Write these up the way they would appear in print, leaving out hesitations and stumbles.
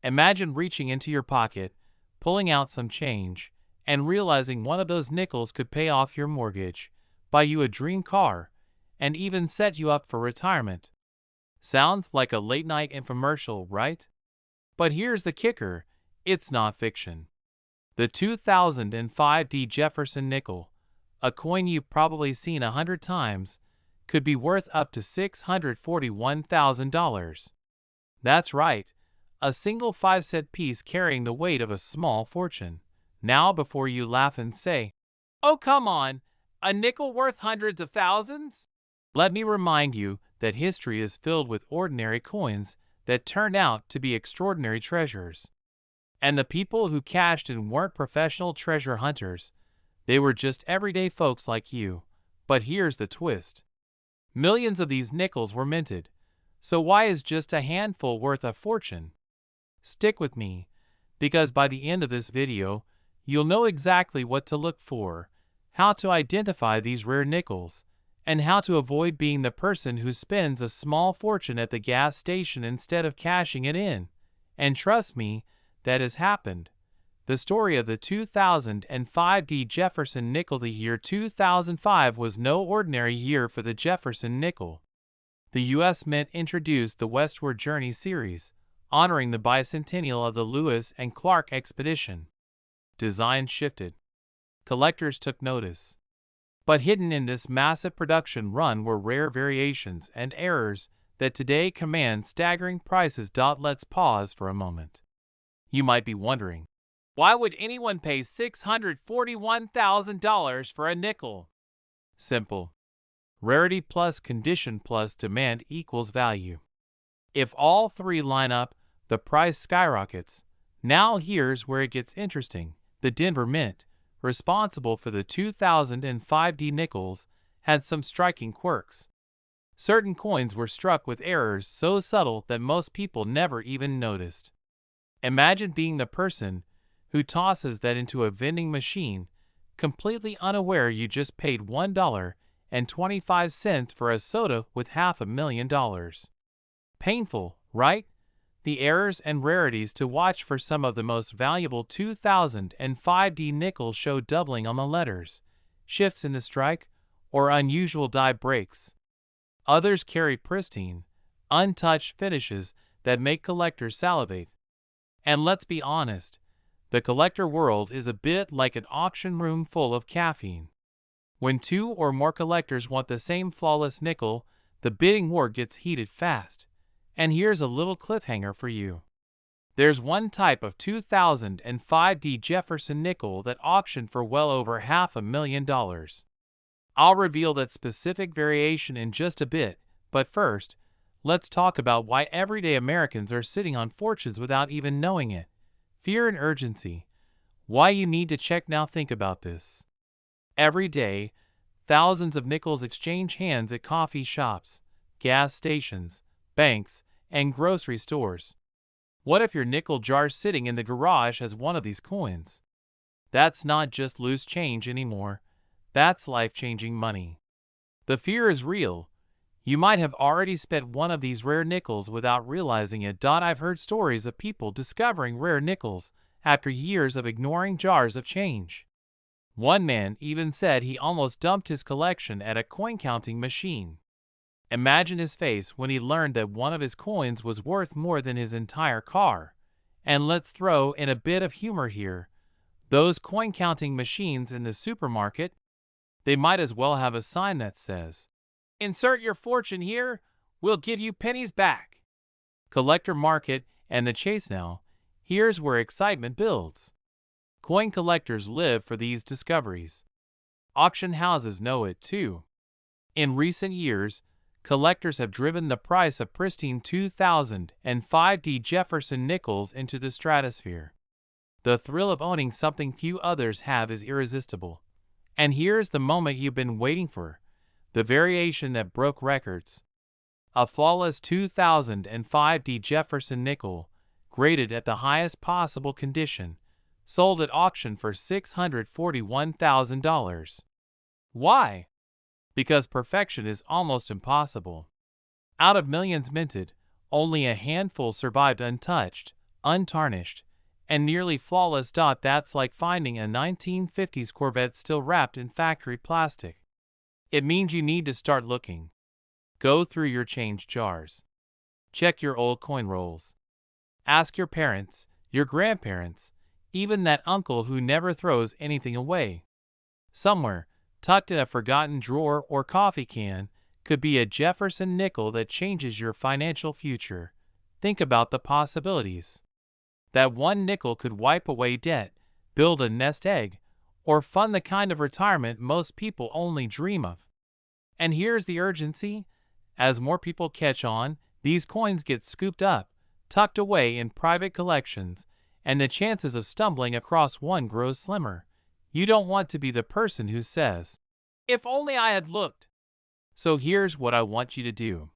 Imagine reaching into your pocket, pulling out some change, and realizing one of those nickels could pay off your mortgage, buy you a dream car, and even set you up for retirement. Sounds like a late-night infomercial, right? But here's the kicker, it's not fiction. The 2005 Jefferson Nickel, a coin you've probably seen 100 times, could be worth up to $641,000. That's right, a single 5-cent piece carrying the weight of a small fortune. Now before you laugh and say, "Oh come on, a nickel worth hundreds of thousands?" Let me remind you that history is filled with ordinary coins that turned out to be extraordinary treasures. And the people who cashed in weren't professional treasure hunters. They were just everyday folks like you. But here's the twist. Millions of these nickels were minted. So why is just a handful worth a fortune? Stick with me, because by the end of this video, you'll know exactly what to look for, how to identify these rare nickels, and how to avoid being the person who spends a small fortune at the gas station instead of cashing it in. And trust me, that has happened. The story of the 2005 Jefferson Nickel. The year 2005 was no ordinary year for the Jefferson Nickel. The U.S. Mint introduced the Westward Journey series, honoring the bicentennial of the Lewis and Clark expedition. Design shifted. Collectors took notice. But hidden in this massive production run were rare variations and errors that today command staggering prices. Let's pause for a moment. You might be wondering, why would anyone pay $641,000 for a nickel? Simple. Rarity plus condition plus demand equals value. If all three line up, the price skyrockets. Now here's where it gets interesting. The Denver Mint, responsible for the 2005 nickels, had some striking quirks. Certain coins were struck with errors so subtle that most people never even noticed. Imagine being the person who tosses that into a vending machine, completely unaware you just paid $1.25 for a soda with $500,000. Painful, right? The errors and rarities to watch for some of the most valuable 2005 nickels show doubling on the letters, shifts in the strike, or unusual die breaks. Others carry pristine, untouched finishes that make collectors salivate. And let's be honest, the collector world is a bit like an auction room full of caffeine. When two or more collectors want the same flawless nickel, the bidding war gets heated fast. And here's a little cliffhanger for you. There's one type of 2005 Jefferson Nickel that auctioned for well over $500,000. I'll reveal that specific variation in just a bit, but first, let's talk about why everyday Americans are sitting on fortunes without even knowing it. Fear and urgency. Why you need to check now. Think about this. Every day, thousands of nickels exchange hands at coffee shops, gas stations, banks, and grocery stores. What if your nickel jar sitting in the garage has one of these coins? That's not just loose change anymore. That's life-changing money. The fear is real. You might have already spent one of these rare nickels without realizing it. I've heard stories of people discovering rare nickels after years of ignoring jars of change. One man even said he almost dumped his collection at a coin-counting machine. Imagine his face when he learned that one of his coins was worth more than his entire car. And let's throw in a bit of humor here. Those coin-counting machines in the supermarket, they might as well have a sign that says, "Insert your fortune here, we'll give you pennies back." Collector market and the chase now. Here's where excitement builds. Coin collectors live for these discoveries. Auction houses know it too. In recent years, collectors have driven the price of pristine 2005 Jefferson nickels into the stratosphere. The thrill of owning something few others have is irresistible. And here's the moment you've been waiting for. The variation that broke records. A flawless 2005 Jefferson Nickel, graded at the highest possible condition, sold at auction for $641,000. Why? Because perfection is almost impossible. Out of millions minted, only a handful survived untouched, untarnished, and nearly flawless. That's like finding a 1950s Corvette still wrapped in factory plastic. It means you need to start looking. Go through your change jars. Check your old coin rolls. Ask your parents, your grandparents, even that uncle who never throws anything away. Somewhere, tucked in a forgotten drawer or coffee can, could be a Jefferson nickel that changes your financial future. Think about the possibilities. That one nickel could wipe away debt, build a nest egg, or fund the kind of retirement most people only dream of. And here's the urgency. As more people catch on, these coins get scooped up, tucked away in private collections, and the chances of stumbling across one grows slimmer. You don't want to be the person who says, "If only I had looked." So here's what I want you to do.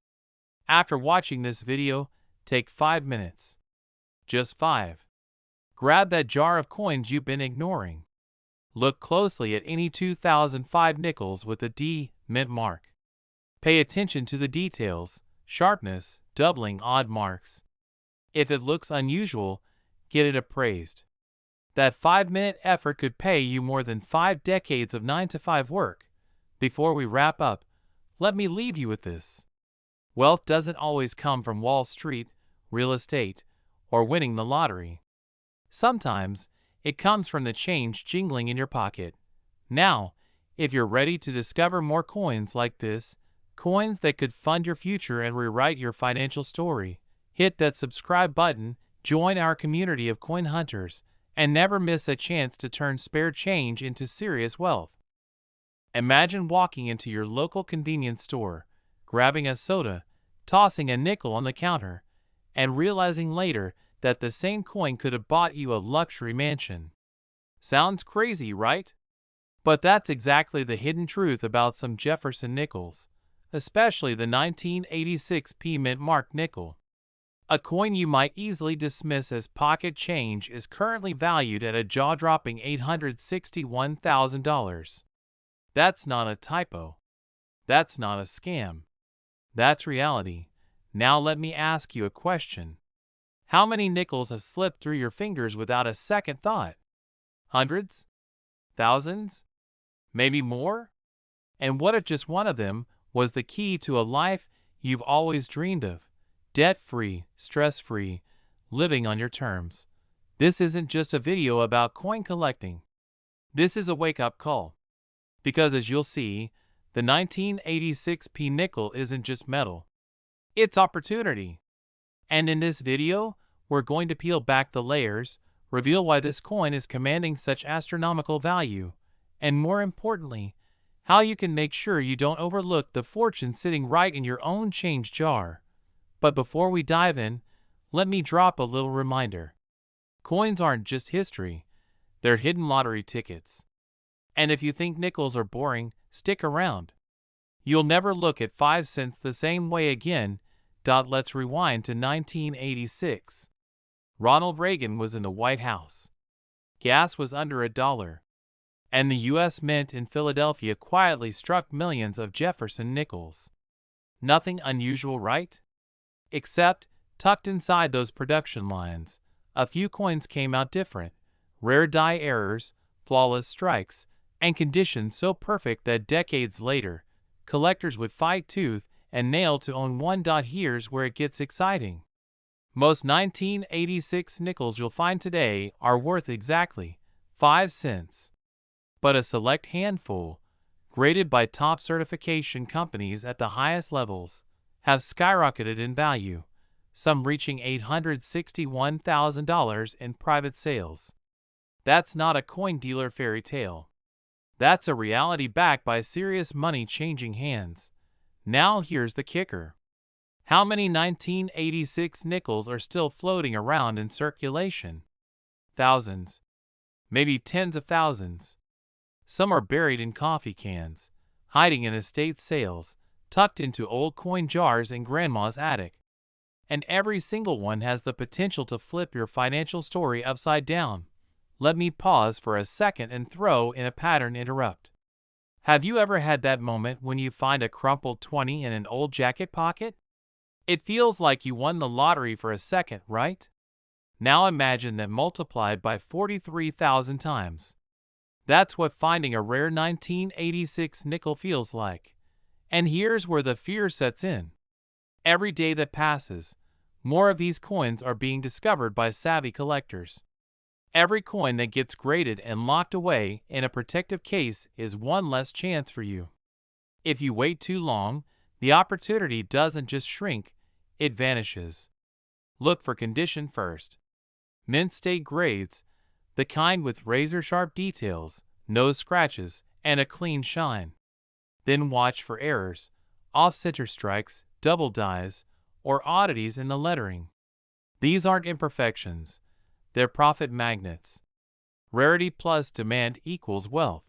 After watching this video, take 5 minutes. Just 5. Grab that jar of coins you've been ignoring. Look closely at any 2005 nickels with a D mint mark. Pay attention to the details, sharpness, doubling, odd marks. If it looks unusual, get it appraised. That 5-minute effort could pay you more than 5 decades of 9-to-5 work. Before we wrap up, let me leave you with this. Wealth doesn't always come from Wall Street, real estate, or winning the lottery. Sometimes, it comes from the change jingling in your pocket. Now, if you're ready to discover more coins like this, coins that could fund your future and rewrite your financial story, hit that subscribe button, join our community of coin hunters, and never miss a chance to turn spare change into serious wealth. Imagine walking into your local convenience store, grabbing a soda, tossing a nickel on the counter, and realizing later that the same coin could have bought you a luxury mansion. Sounds crazy, right? But that's exactly the hidden truth about some Jefferson nickels, especially the 1986 P mint mark nickel. A coin you might easily dismiss as pocket change is currently valued at a jaw-dropping $861,000. That's not a typo. That's not a scam. That's reality. Now let me ask you a question. How many nickels have slipped through your fingers without a second thought? Hundreds? Thousands? Maybe more? And what if just one of them was the key to a life you've always dreamed of? Debt-free, stress-free, living on your terms. This isn't just a video about coin collecting. This is a wake-up call. Because as you'll see, the 1986 P nickel isn't just metal. It's opportunity. And in this video, we're going to peel back the layers, reveal why this coin is commanding such astronomical value, and more importantly, how you can make sure you don't overlook the fortune sitting right in your own change jar. But before we dive in, let me drop a little reminder. Coins aren't just history, they're hidden lottery tickets. And if you think nickels are boring, stick around. You'll never look at 5 cents the same way again. Let's rewind to 1986. Ronald Reagan was in the White House. Gas was under $1. And the U.S. Mint in Philadelphia quietly struck millions of Jefferson nickels. Nothing unusual, right? Except, tucked inside those production lines, a few coins came out different. Rare die errors, flawless strikes, and conditions so perfect that decades later, collectors would fight tooth and nail to own one. Here's where it gets exciting. Most 1986 nickels you'll find today are worth exactly 5 cents. But a select handful, graded by top certification companies at the highest levels, have skyrocketed in value, some reaching $861,000 in private sales. That's not a coin dealer fairy tale. That's a reality backed by serious money changing hands. Now here's the kicker. How many 1986 nickels are still floating around in circulation? Thousands. Maybe tens of thousands. Some are buried in coffee cans, hiding in estate sales, tucked into old coin jars in grandma's attic. And every single one has the potential to flip your financial story upside down. Let me pause for a second and throw in a pattern interrupt. Have you ever had that moment when you find a crumpled 20 in an old jacket pocket? It feels like you won the lottery for a second, right? Now imagine that multiplied by 43,000 times. That's what finding a rare 1986 nickel feels like. And here's where the fear sets in. Every day that passes, more of these coins are being discovered by savvy collectors. Every coin that gets graded and locked away in a protective case is one less chance for you. If you wait too long, the opportunity doesn't just shrink, it vanishes. Look for condition first. Mint state grades, the kind with razor-sharp details, no scratches, and a clean shine. Then watch for errors, off-center strikes, double dies, or oddities in the lettering. These aren't imperfections, they're profit magnets. Rarity plus demand equals wealth.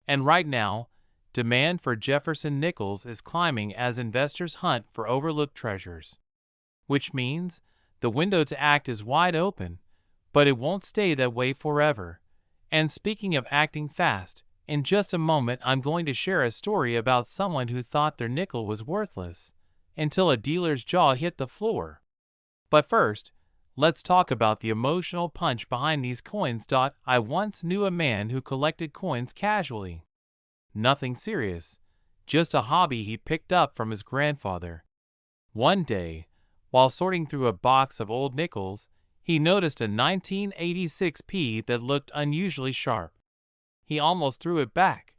And right now, demand for Jefferson nickels is climbing as investors hunt for overlooked treasures. Which means the window to act is wide open, but it won't stay that way forever. And speaking of acting fast, in just a moment I'm going to share a story about someone who thought their nickel was worthless until a dealer's jaw hit the floor. But first, let's talk about the emotional punch behind these coins. I once knew a man who collected coins casually. Nothing serious, just a hobby he picked up from his grandfather. One day, while sorting through a box of old nickels, he noticed a 1986 P that looked unusually sharp. He almost threw it back.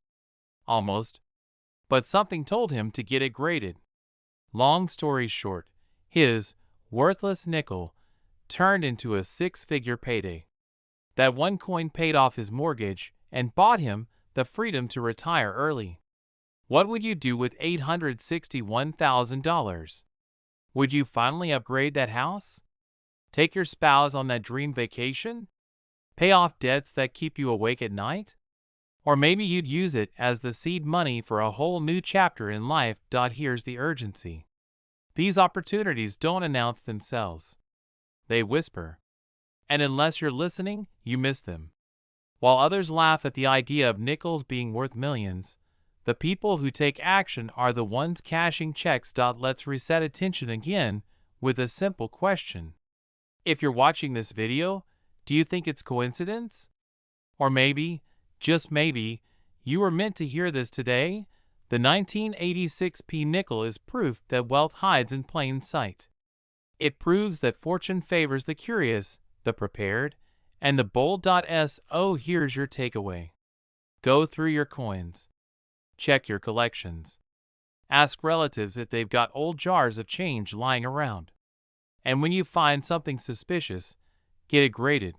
Almost. But something told him to get it graded. Long story short, his worthless nickel turned into a six-figure payday. That one coin paid off his mortgage and bought him the freedom to retire early. What would you do with $861,000? Would you finally upgrade that house? Take your spouse on that dream vacation? Pay off debts that keep you awake at night? Or maybe you'd use it as the seed money for a whole new chapter in life. Here's the urgency. These opportunities don't announce themselves. They whisper. And unless you're listening, you miss them. While others laugh at the idea of nickels being worth millions, the people who take action are the ones cashing checks. Let's reset attention again with a simple question. If you're watching this video, do you think it's coincidence? Or maybe, just maybe, you were meant to hear this today? The 1986 P nickel is proof that wealth hides in plain sight. It proves that fortune favors the curious, the prepared, and the bold. Here's your takeaway. Go through your coins. Check your collections. Ask relatives if they've got old jars of change lying around. And when you find something suspicious, get it graded.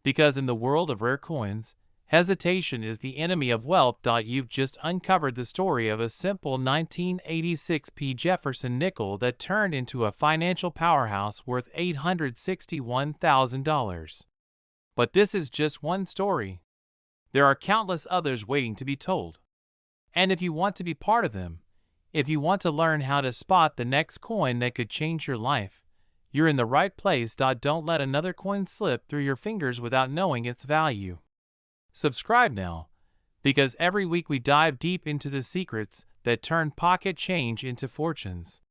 Because in the world of rare coins, hesitation is the enemy of wealth. You've just uncovered the story of a simple 1986 P Jefferson nickel that turned into a financial powerhouse worth $861,000. But this is just one story. There are countless others waiting to be told. And if you want to be part of them, if you want to learn how to spot the next coin that could change your life, you're in the right place. Don't let another coin slip through your fingers without knowing its value. Subscribe now, because every week we dive deep into the secrets that turn pocket change into fortunes.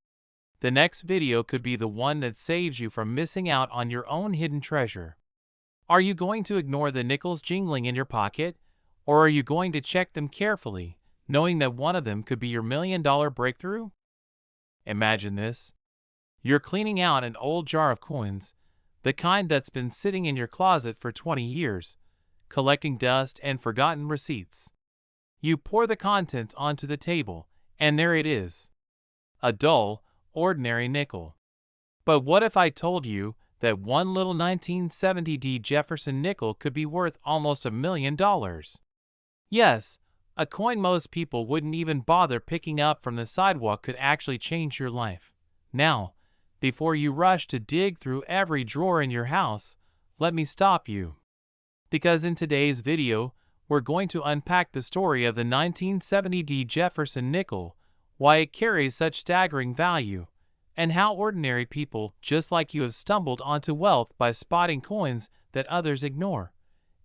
The next video could be the one that saves you from missing out on your own hidden treasure. Are you going to ignore the nickels jingling in your pocket, or are you going to check them carefully, knowing that one of them could be your million-dollar breakthrough? Imagine this. You're cleaning out an old jar of coins, the kind that's been sitting in your closet for 20 years, collecting dust and forgotten receipts. You pour the contents onto the table, and there it is. A dull, ordinary nickel. But what if I told you that one little 1970 Jefferson nickel could be worth almost $1 million? Yes, a coin most people wouldn't even bother picking up from the sidewalk could actually change your life. Now, before you rush to dig through every drawer in your house, let me stop you. Because in today's video, we're going to unpack the story of the 1970 Jefferson nickel, why it carries such staggering value, and how ordinary people just like you have stumbled onto wealth by spotting coins that others ignore.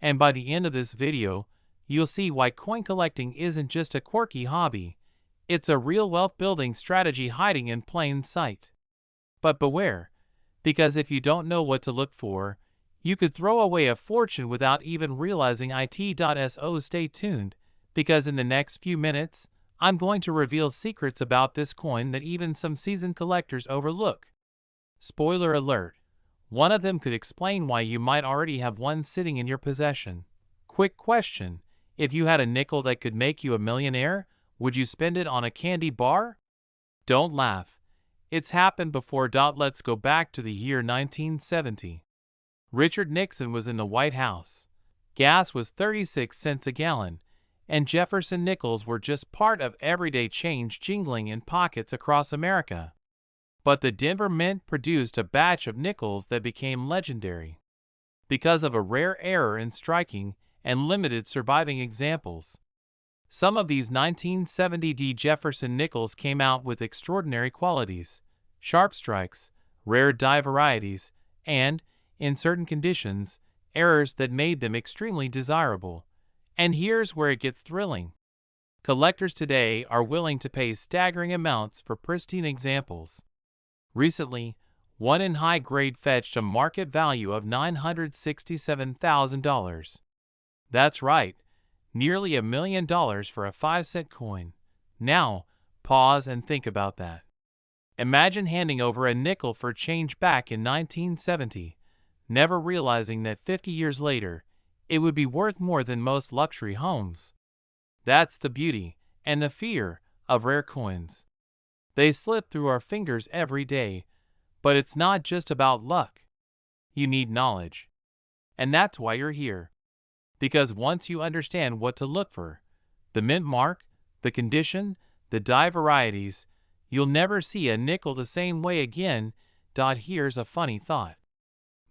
And by the end of this video, you'll see why coin collecting isn't just a quirky hobby, it's a real wealth-building strategy hiding in plain sight. But beware, Because if you don't know what to look for, you could throw away a fortune without even realizing it. Stay tuned, because in the next few minutes, I'm going to reveal secrets about this coin that even some seasoned collectors overlook. Spoiler alert, one of them could explain why you might already have one sitting in your possession. Quick question, if you had a nickel that could make you a millionaire, would you spend it on a candy bar? Don't laugh. It's happened before. Let's go back to the year 1970. Richard Nixon was in the White House. Gas was 36 cents a gallon, and Jefferson nickels were just part of everyday change jingling in pockets across America. But the Denver Mint produced a batch of nickels that became legendary because of a rare error in striking and limited surviving examples. Some of these 1970 Jefferson nickels came out with extraordinary qualities, sharp strikes, rare die varieties, and, in certain conditions, errors that made them extremely desirable. And here's where it gets thrilling. Collectors today are willing to pay staggering amounts for pristine examples. Recently, one in high grade fetched a market value of $967,000. That's right, nearly $1 million for a 5-cent coin. Now, pause and think about that. Imagine handing over a nickel for change back in 1970, never realizing that 50 years later, it would be worth more than most luxury homes. That's the beauty and the fear of rare coins. They slip through our fingers every day, but it's not just about luck. You need knowledge. And that's why you're here. Because once you understand what to look for, the mint mark, the condition, the die varieties, you'll never see a nickel the same way again. Here's a funny thought.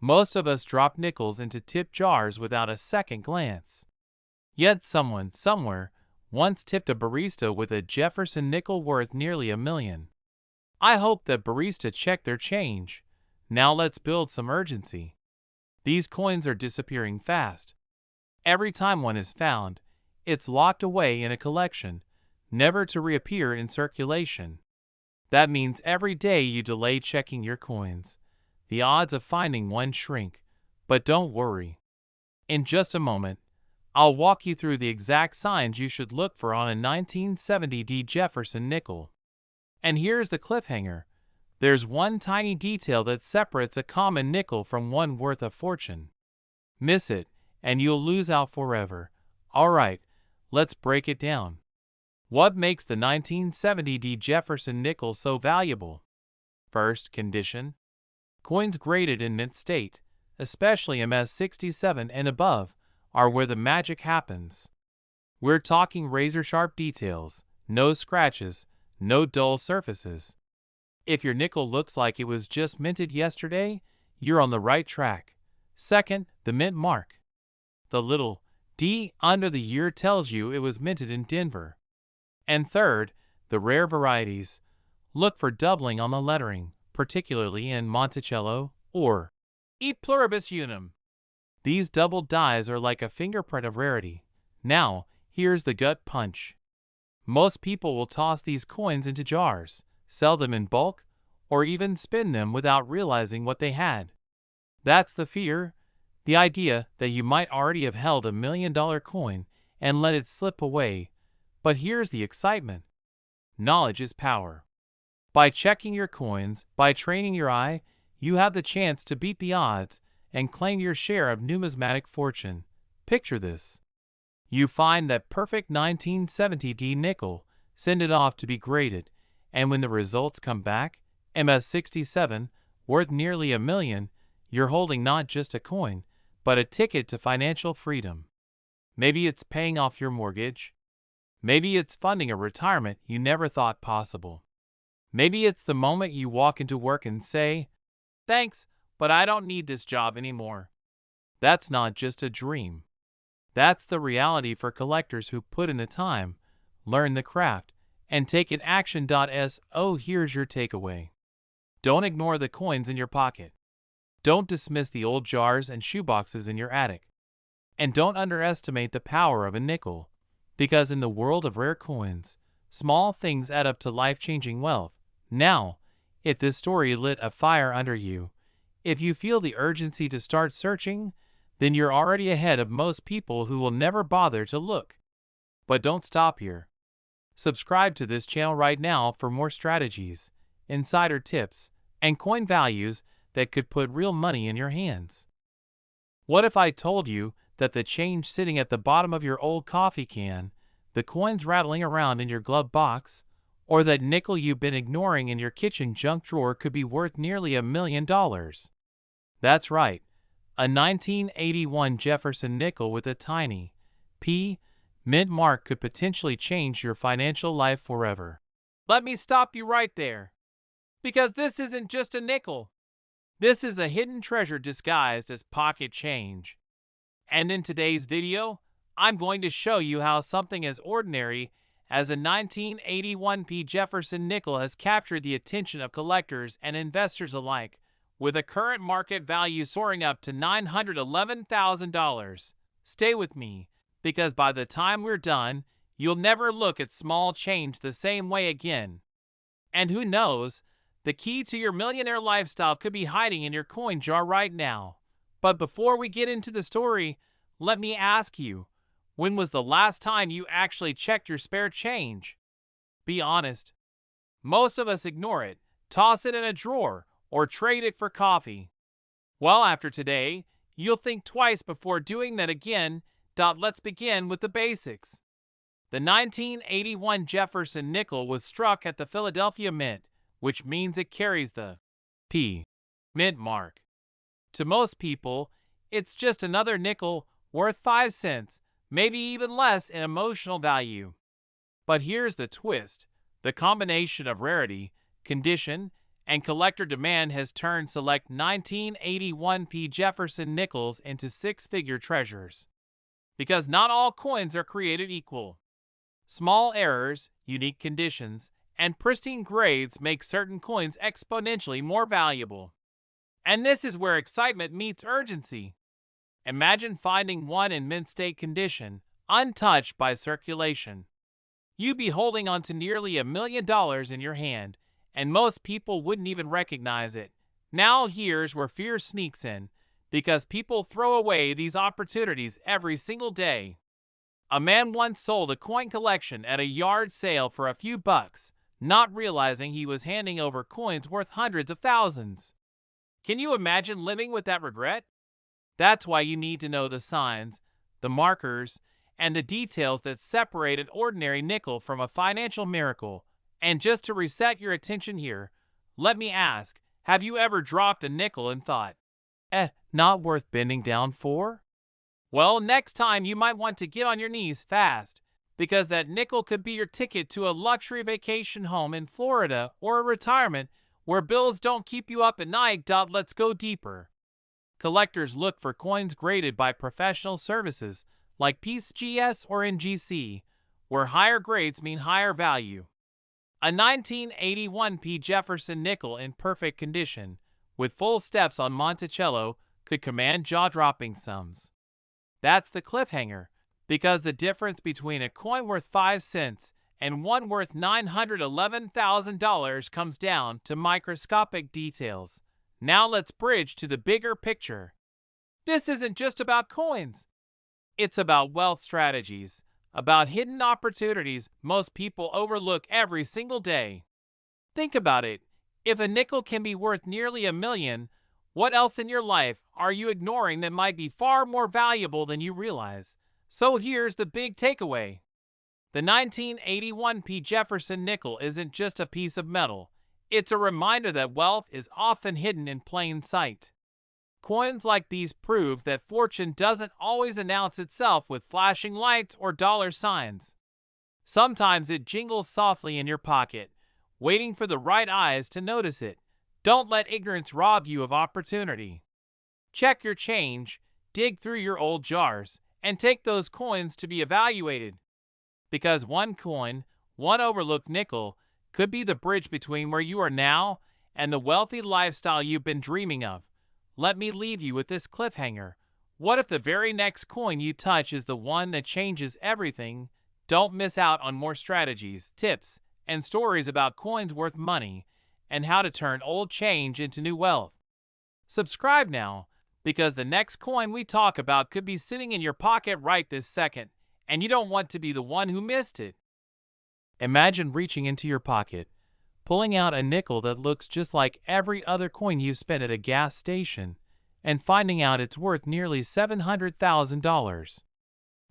Most of us drop nickels into tip jars without a second glance. Yet someone, somewhere, once tipped a barista with a Jefferson nickel worth nearly $1 million. I hope that barista checked their change. Now let's build some urgency. These coins are disappearing fast. Every time one is found, it's locked away in a collection, never to reappear in circulation. That means every day you delay checking your coins, the odds of finding one shrink. But don't worry. In just a moment, I'll walk you through the exact signs you should look for on a 1970 Jefferson nickel. And here's the cliffhanger. There's one tiny detail that separates a common nickel from one worth a fortune. Miss it, and you'll lose out forever. Alright, let's break it down. What makes the 1970 Jefferson nickel so valuable? First, condition. Coins graded in mint state, especially MS-67 and above, are where the magic happens. We're talking razor-sharp details, no scratches, no dull surfaces. If your nickel looks like it was just minted yesterday, you're on the right track. Second, the mint mark. The little D under the year tells you it was minted in Denver. And third, the rare varieties. Look for doubling on the lettering, particularly in Monticello or E pluribus unum. These doubled dies are like a fingerprint of rarity. Now, here's the gut punch. Most people will toss these coins into jars, sell them in bulk, or even spin them without realizing what they had. That's the fear, the idea that you might already have held $1 million coin and let it slip away. But here's the excitement. Knowledge is power. By checking your coins, by training your eye, you have the chance to beat the odds and claim your share of numismatic fortune. Picture this. You find that perfect 1970 nickel, send it off to be graded, and when the results come back, MS-67, worth nearly $1 million, you're holding not just a coin, but a ticket to financial freedom. Maybe it's paying off your mortgage. Maybe it's funding a retirement you never thought possible. Maybe it's the moment you walk into work and say, "Thanks, but I don't need this job anymore." That's not just a dream. That's the reality for collectors who put in the time, learn the craft, and take it action. Here's your takeaway. Don't ignore the coins in your pocket. Don't dismiss the old jars and shoeboxes in your attic. And don't underestimate the power of a nickel, because in the world of rare coins, small things add up to life-changing wealth. Now, if this story lit a fire under you, If you feel the urgency to start searching, then you're already ahead of most people who will never bother to look. But don't stop here. Subscribe to this channel right now for more strategies, insider tips, and coin values that could put real money in your hands. What if I told you that the change sitting at the bottom of your old coffee can, the coins rattling around in your glove box, or that nickel you've been ignoring in your kitchen junk drawer could be worth nearly $1 million? That's right, a 1981 Jefferson nickel with a tiny P mint mark could potentially change your financial life forever. Let me stop you right there, because this isn't just a nickel. This is a hidden treasure disguised as pocket change. And in today's video, I'm going to show you how something as ordinary as a 1981 Jefferson nickel has captured the attention of collectors and investors alike, with a current market value soaring up to $911,000. Stay with me, because by the time we're done, you'll never look at small change the same way again. And who knows, the key to your millionaire lifestyle could be hiding in your coin jar right now. But before we get into the story, let me ask you, when was the last time you actually checked your spare change? Be honest. Most of us ignore it, toss it in a drawer, or trade it for coffee. Well, after today, you'll think twice before doing that again. Let's begin with the basics. The 1981 Jefferson nickel was struck at the Philadelphia Mint, which means it carries the P mint mark. To most people, it's just another nickel worth 5 cents, maybe even less in emotional value. But here's the twist. The combination of rarity, condition, and collector demand has turned select 1981 Jefferson nickels into six-figure treasures. Because not all coins are created equal. Small errors, unique conditions, and pristine grades make certain coins exponentially more valuable. And this is where excitement meets urgency. Imagine finding one in mint state condition, untouched by circulation. You'd be holding on to nearly $1 million in your hand, and most people wouldn't even recognize it. Now here's where fear sneaks in, because people throw away these opportunities every single day. A man once sold a coin collection at a yard sale for a few bucks, not realizing he was handing over coins worth hundreds of thousands. Can you imagine living with that regret? That's why you need to know the signs, the markers, and the details that separate an ordinary nickel from a financial miracle. And just to reset your attention here, let me ask, have you ever dropped a nickel and thought, not worth bending down for? Well, next time you might want to get on your knees fast, because that nickel could be your ticket to a luxury vacation home in Florida or a retirement where bills don't keep you up at night. Let's go deeper. Collectors look for coins graded by professional services like PCGS or NGC, where higher grades mean higher value. A 1981 Jefferson nickel in perfect condition, with full steps on Monticello, could command jaw-dropping sums. That's the cliffhanger, because the difference between a coin worth 5 cents and one worth $911,000 comes down to microscopic details. Now let's bridge to the bigger picture. This isn't just about coins. It's about wealth strategies, about hidden opportunities most people overlook every single day. Think about it. If a nickel can be worth nearly $1 million, what else in your life are you ignoring that might be far more valuable than you realize? So here's the big takeaway. The 1981 Jefferson nickel isn't just a piece of metal. It's a reminder that wealth is often hidden in plain sight. Coins like these prove that fortune doesn't always announce itself with flashing lights or dollar signs. Sometimes it jingles softly in your pocket, waiting for the right eyes to notice it. Don't let ignorance rob you of opportunity. Check your change, dig through your old jars, and take those coins to be evaluated. Because one coin, one overlooked nickel, could be the bridge between where you are now and the wealthy lifestyle you've been dreaming of. Let me leave you with this cliffhanger. What if the very next coin you touch is the one that changes everything? Don't miss out on more strategies, tips, and stories about coins worth money and how to turn old change into new wealth. Subscribe now, because the next coin we talk about could be sitting in your pocket right this second, and you don't want to be the one who missed it. Imagine reaching into your pocket, pulling out a nickel that looks just like every other coin you've spent at a gas station, and finding out it's worth nearly $700,000.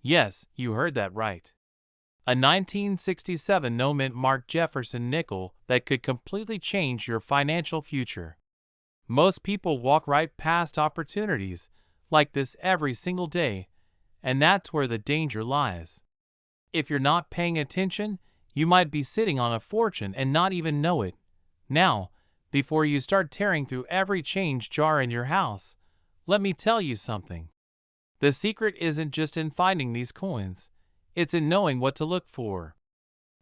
Yes, you heard that right. A 1967 no-mint marked Jefferson nickel that could completely change your financial future. Most people walk right past opportunities like this every single day, and that's where the danger lies. If you're not paying attention, you might be sitting on a fortune and not even know it. Now, before you start tearing through every change jar in your house, let me tell you something. The secret isn't just in finding these coins, it's in knowing what to look for.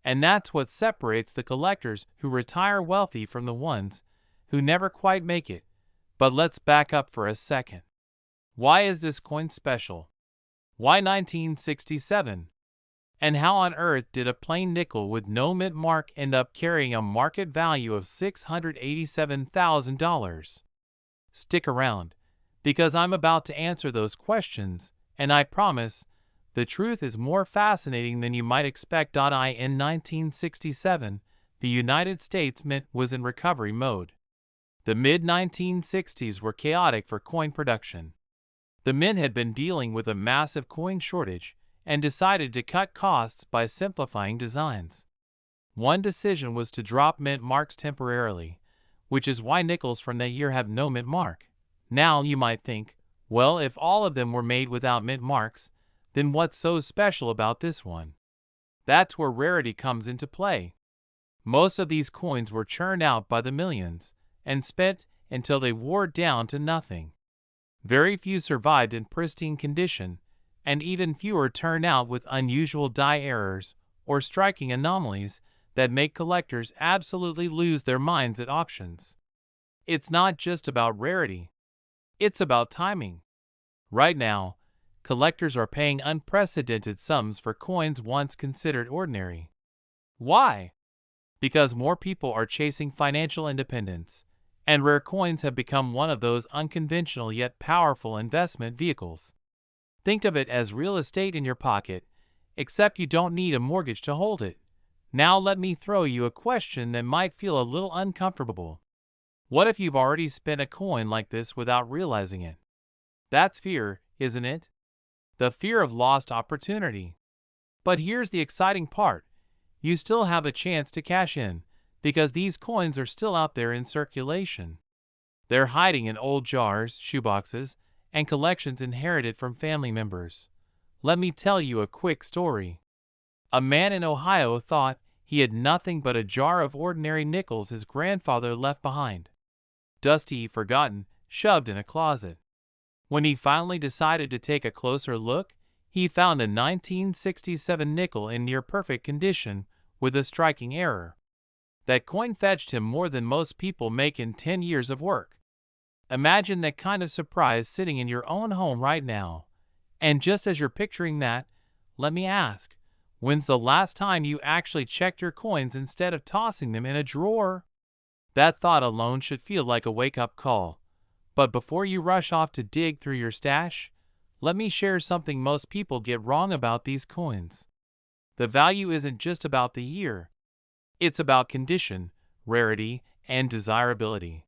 And that's what separates the collectors who retire wealthy from the ones who never quite make it. But let's back up for a second. Why is this coin special? Why 1967? And how on earth did a plain nickel with no mint mark end up carrying a market value of $687,000? Stick around, because I'm about to answer those questions, and I promise, the truth is more fascinating than you might expect. In 1967, the United States Mint was in recovery mode. The mid-1960s were chaotic for coin production. The Mint had been dealing with a massive coin shortage and decided to cut costs by simplifying designs. One decision was to drop mint marks temporarily, which is why nickels from that year have no mint mark. Now you might think, well, if all of them were made without mint marks, then what's so special about this one? That's where rarity comes into play. Most of these coins were churned out by the millions and spent until they wore down to nothing. Very few survived in pristine condition, and even fewer turn out with unusual die errors or striking anomalies that make collectors absolutely lose their minds at auctions. It's not just about rarity. It's about timing. Right now, collectors are paying unprecedented sums for coins once considered ordinary. Why? Because more people are chasing financial independence, and rare coins have become one of those unconventional yet powerful investment vehicles. Think of it as real estate in your pocket, except you don't need a mortgage to hold it. Now let me throw you a question that might feel a little uncomfortable. What if you've already spent a coin like this without realizing it? That's fear, isn't it? The fear of lost opportunity. But here's the exciting part. You still have a chance to cash in, because these coins are still out there in circulation. They're hiding in old jars, shoeboxes, and collections inherited from family members. Let me tell you a quick story. A man in Ohio thought he had nothing but a jar of ordinary nickels his grandfather left behind. Dusty, forgotten, shoved in a closet. When he finally decided to take a closer look, he found a 1967 nickel in near-perfect condition with a striking error. That coin fetched him more than most people make in 10 years of work. Imagine that kind of surprise sitting in your own home right now. And just as you're picturing that, let me ask, when's the last time you actually checked your coins instead of tossing them in a drawer? That thought alone should feel like a wake-up call. But before you rush off to dig through your stash, let me share something most people get wrong about these coins. The value isn't just about the year. It's about condition, rarity, and desirability.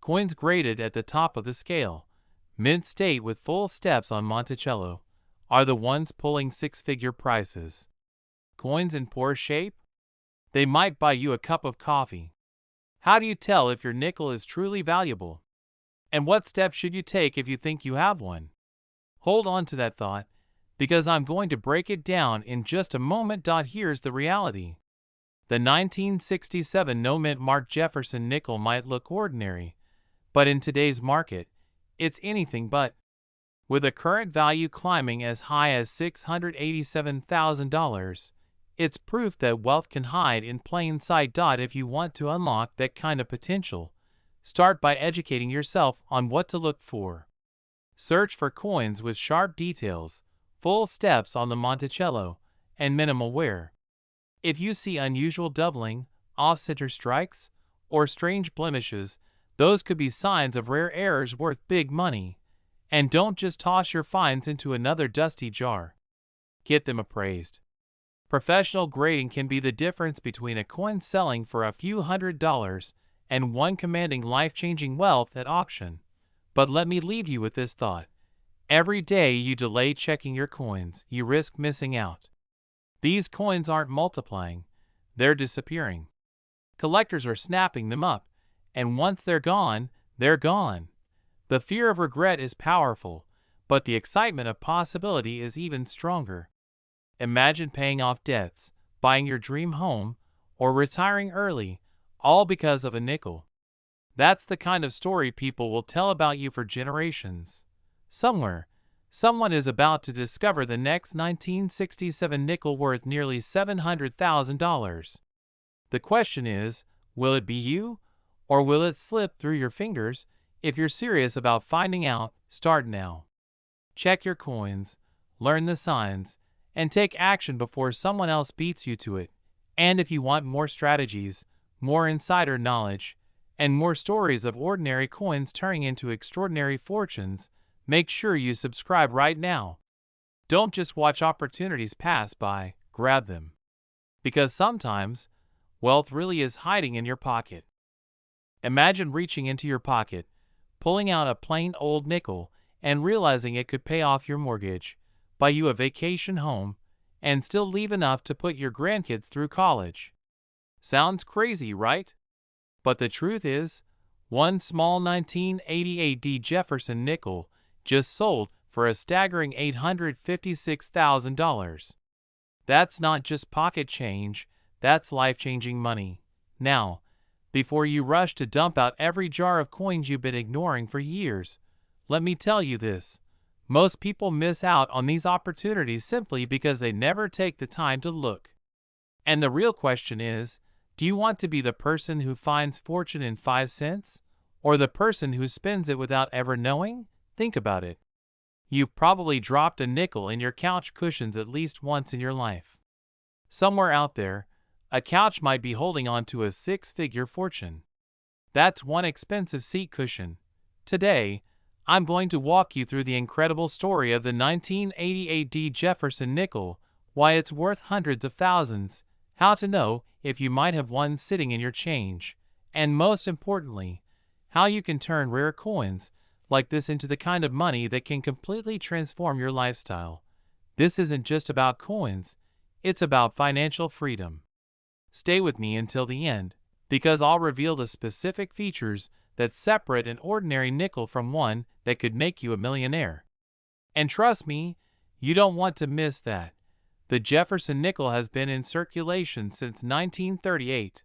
Coins graded at the top of the scale, mint state with full steps on Monticello, are the ones pulling six-figure prices. Coins in poor shape? They might buy you a cup of coffee. How do you tell if your nickel is truly valuable? And what steps should you take if you think you have one? Hold on to that thought, because I'm going to break it down in just a moment. Here's the reality. The 1967 no-mint marked Jefferson Nickel might look ordinary, but in today's market, it's anything but. With a current value climbing as high as $687,000, it's proof that wealth can hide in plain sight. If you want to unlock that kind of potential, start by educating yourself on what to look for. Search for coins with sharp details, full steps on the Monticello, and minimal wear. If you see unusual doubling, off-center strikes, or strange blemishes, Those could be signs of rare errors worth big money. And don't just toss your finds into another dusty jar. Get them appraised. Professional grading can be the difference between a coin selling for a few $100s and one commanding life-changing wealth at auction. But let me leave you with this thought. Every day you delay checking your coins, you risk missing out. These coins aren't multiplying, they're disappearing. Collectors are snapping them up, and once they're gone, they're gone. The fear of regret is powerful, but the excitement of possibility is even stronger. Imagine paying off debts, buying your dream home, or retiring early, all because of a nickel. That's the kind of story people will tell about you for generations. Somewhere, someone is about to discover the next 1967 nickel worth nearly $700,000. The question is, will it be you, or will it slip through your fingers? If you're serious about finding out, start now. Check your coins, learn the signs, and take action before someone else beats you to it. And if you want more strategies, more insider knowledge, and more stories of ordinary coins turning into extraordinary fortunes, make sure you subscribe right now. Don't just watch opportunities pass by, grab them. Because sometimes, wealth really is hiding in your pocket. Imagine reaching into your pocket, pulling out a plain old nickel, and realizing it could pay off your mortgage, buy you a vacation home, and still leave enough to put your grandkids through college. Sounds crazy, right? But the truth is, one small 1988 Jefferson Nickel just sold for a staggering $856,000. That's not just pocket change, that's life-changing money. Now, before you rush to dump out every jar of coins you've been ignoring for years, let me tell you this. Most people miss out on these opportunities simply because they never take the time to look. And the real question is, do you want to be the person who finds fortune in 5 cents? Or the person who spends it without ever knowing? Think about it. You've probably dropped a nickel in your couch cushions at least once in your life. Somewhere out there, a couch might be holding on to a 6-figure fortune. That's one expensive seat cushion. Today, I'm going to walk you through the incredible story of the 1988 Jefferson Nickel, why it's worth hundreds of thousands, how to know if you might have one sitting in your change, and most importantly, how you can turn rare coins like this into the kind of money that can completely transform your lifestyle. This isn't just about coins, it's about financial freedom. Stay with me until the end, because I'll reveal the specific features that separate an ordinary nickel from one that could make you a millionaire. And trust me, you don't want to miss that. The Jefferson Nickel has been in circulation since 1938.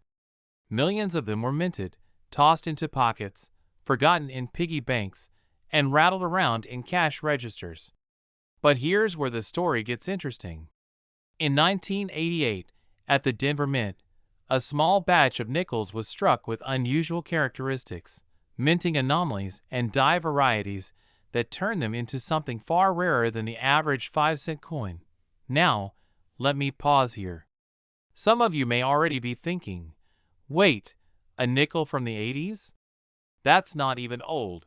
Millions of them were minted, tossed into pockets, forgotten in piggy banks, and rattled around in cash registers. But here's where the story gets interesting. In 1988, at the Denver Mint, a small batch of nickels was struck with unusual characteristics, minting anomalies and die varieties that turned them into something far rarer than the average 5-cent coin. Now, let me pause here. Some of you may already be thinking, wait, a nickel from the 80s? That's not even old.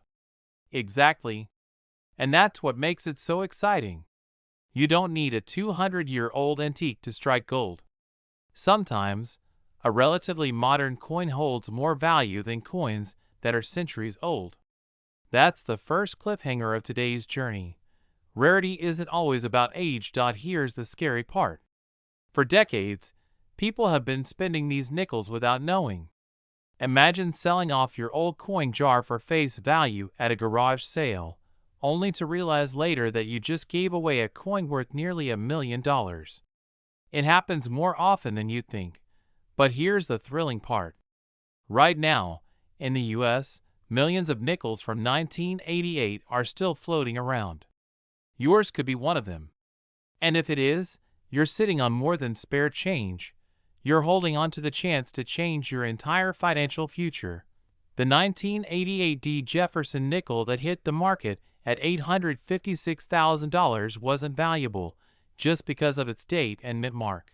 Exactly. And that's what makes it so exciting. You don't need a 200-year-old antique to strike gold. Sometimes, a relatively modern coin holds more value than coins that are centuries old. That's the first cliffhanger of today's journey. Rarity isn't always about age. Here's the scary part. For decades, people have been spending these nickels without knowing. Imagine selling off your old coin jar for face value at a garage sale, only to realize later that you just gave away a coin worth nearly $1 million. It happens more often than you'd think. But here's the thrilling part. Right now, in the US, millions of nickels from 1988 are still floating around. Yours could be one of them. And if it is, you're sitting on more than spare change. You're holding on to the chance to change your entire financial future. The 1988 Jefferson Nickel that hit the market at $856,000 wasn't valuable just because of its date and mint mark.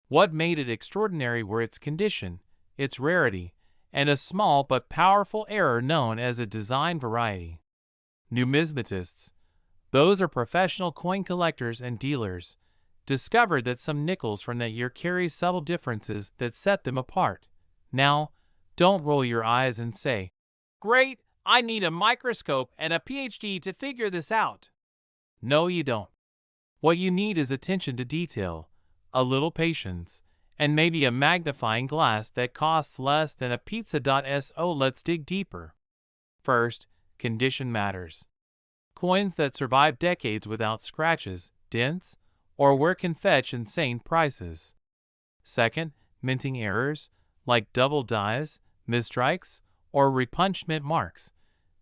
What made it extraordinary were its condition, its rarity, and a small but powerful error known as a design variety. Numismatists, those are professional coin collectors and dealers, discovered that some nickels from that year carry subtle differences that set them apart. Now, don't roll your eyes and say, "Great, I need a microscope and a PhD to figure this out." No, you don't. What you need is attention to detail, a little patience, and maybe a magnifying glass that costs less than a pizza. So let's dig deeper. First, condition matters. Coins that survive decades without scratches, dents, or wear can fetch insane prices. Second, minting errors, like double dies, misstrikes, or repunchment marks,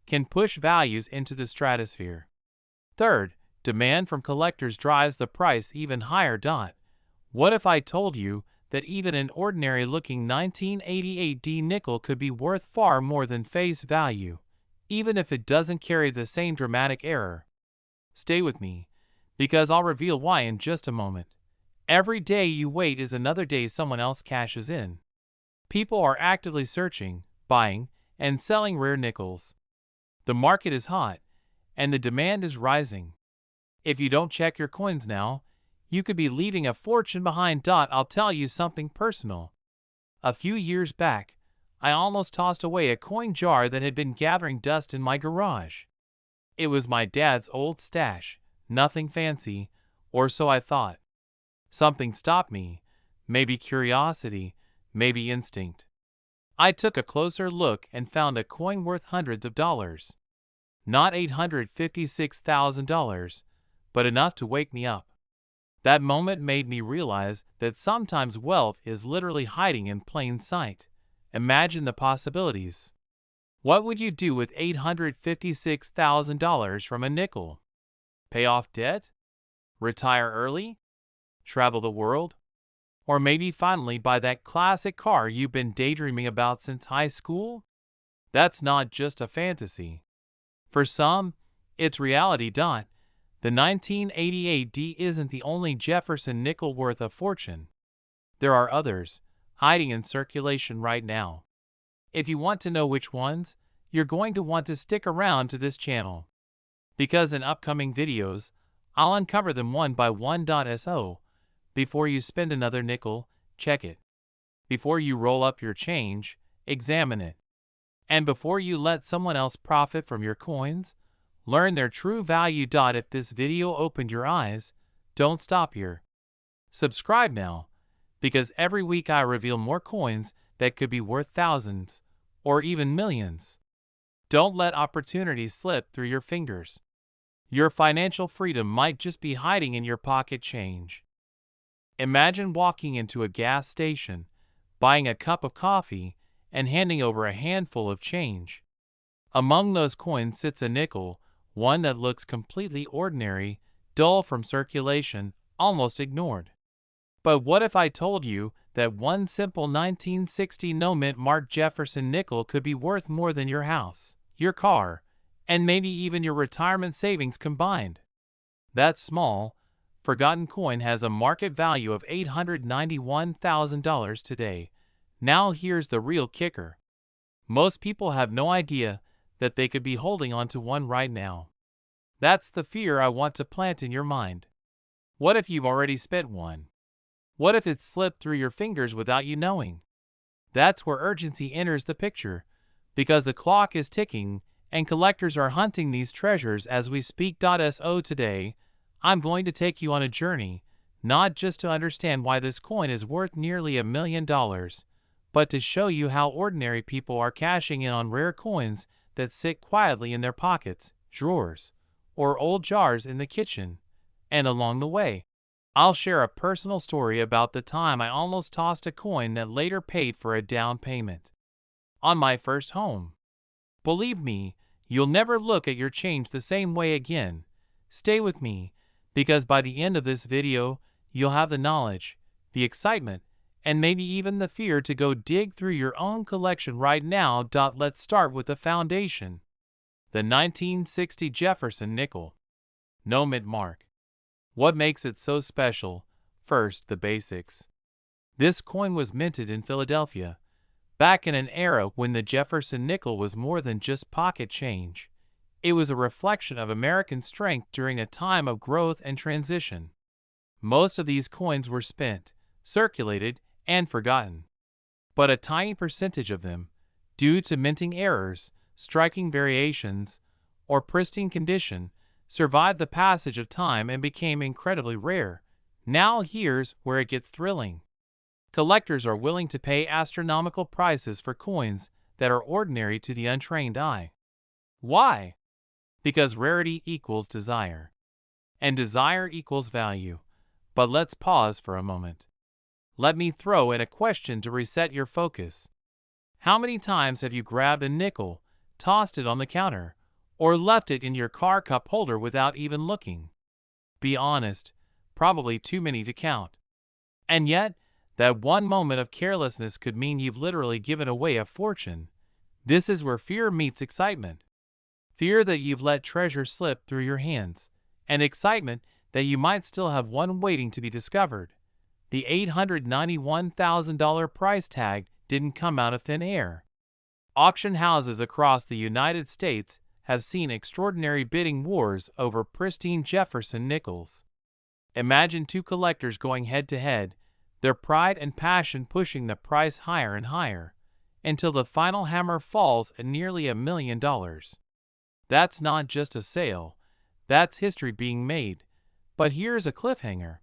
can push values into the stratosphere. Third, demand from collectors drives the price even higher. What if I told you that even an ordinary-looking 1988 D nickel could be worth far more than face value, even if it doesn't carry the same dramatic error? Stay with me, because I'll reveal why in just a moment. Every day you wait is another day someone else cashes in. People are actively searching, buying, and selling rare nickels. The market is hot, and the demand is rising. If you don't check your coins now, you could be leaving a fortune behind. I'll tell you something personal. A few years back, I almost tossed away a coin jar that had been gathering dust in my garage. It was my dad's old stash, nothing fancy, or so I thought. Something stopped me, maybe curiosity, maybe instinct. I took a closer look and found a coin worth hundreds of dollars. Not $856,000, but enough to wake me up. That moment made me realize that sometimes wealth is literally hiding in plain sight. Imagine the possibilities. What would you do with $856,000 from a nickel? Pay off debt? Retire early? Travel the world? Or maybe finally buy that classic car you've been daydreaming about since high school? That's not just a fantasy. For some, it's reality. The 1988 D isn't the only Jefferson nickel worth a fortune. There are others, hiding in circulation right now. If you want to know which ones, you're going to want to stick around to this channel. Because in upcoming videos, I'll uncover them one by one. So, before you spend another nickel, check it. Before you roll up your change, examine it. And before you let someone else profit from your coins, learn their true value. If this video opened your eyes, don't stop here. Subscribe now, because every week I reveal more coins that could be worth thousands, or even millions. Don't let opportunities slip through your fingers. Your financial freedom might just be hiding in your pocket change. Imagine walking into a gas station, buying a cup of coffee, and handing over a handful of change. Among those coins sits a nickel, one that looks completely ordinary, dull from circulation, almost ignored. But what if I told you that one simple 1960 no-mint marked Jefferson nickel could be worth more than your house, your car, and maybe even your retirement savings combined? That small, forgotten coin has a market value of $891,000 today. Now here's the real kicker. Most people have no idea that they could be holding on to one right now. That's the fear I want to plant in your mind. What if you've already spent one? What if it slipped through your fingers without you knowing? That's where urgency enters the picture, because the clock is ticking and collectors are hunting these treasures as we speak. So today, I'm going to take you on a journey, not just to understand why this coin is worth nearly $1 million, but to show you how ordinary people are cashing in on rare coins that sit quietly in their pockets, drawers, or old jars in the kitchen. And along the way, I'll share a personal story about the time I almost tossed a coin that later paid for a down payment on my first home. Believe me, you'll never look at your change the same way again. Stay with me, because by the end of this video, you'll have the knowledge, the excitement, and maybe even the fear to go dig through your own collection right now. Let's start with the foundation. The 1960 Jefferson Nickel. No mint mark. What makes it so special? First, the basics. This coin was minted in Philadelphia, Back in an era when the Jefferson nickel was more than just pocket change, it was a reflection of American strength during a time of growth and transition. Most of these coins were spent, circulated, and forgotten. But a tiny percentage of them, due to minting errors, striking variations, or pristine condition, survived the passage of time and became incredibly rare. Now here's where it gets thrilling. Collectors are willing to pay astronomical prices for coins that are ordinary to the untrained eye. Why? Because rarity equals desire, and desire equals value. But let's pause for a moment. Let me throw in a question to reset your focus. How many times have you grabbed a nickel, tossed it on the counter, or left it in your car cup holder without even looking? Be honest, probably too many to count. And yet, that one moment of carelessness could mean you've literally given away a fortune. This is where fear meets excitement. Fear that you've let treasure slip through your hands, and excitement that you might still have one waiting to be discovered. The $891,000 price tag didn't come out of thin air. Auction houses across the United States have seen extraordinary bidding wars over pristine Jefferson nickels. Imagine two collectors going head to head, their pride and passion pushing the price higher and higher, until the final hammer falls at nearly $1 million. That's not just a sale, that's history being made. But here's a cliffhanger.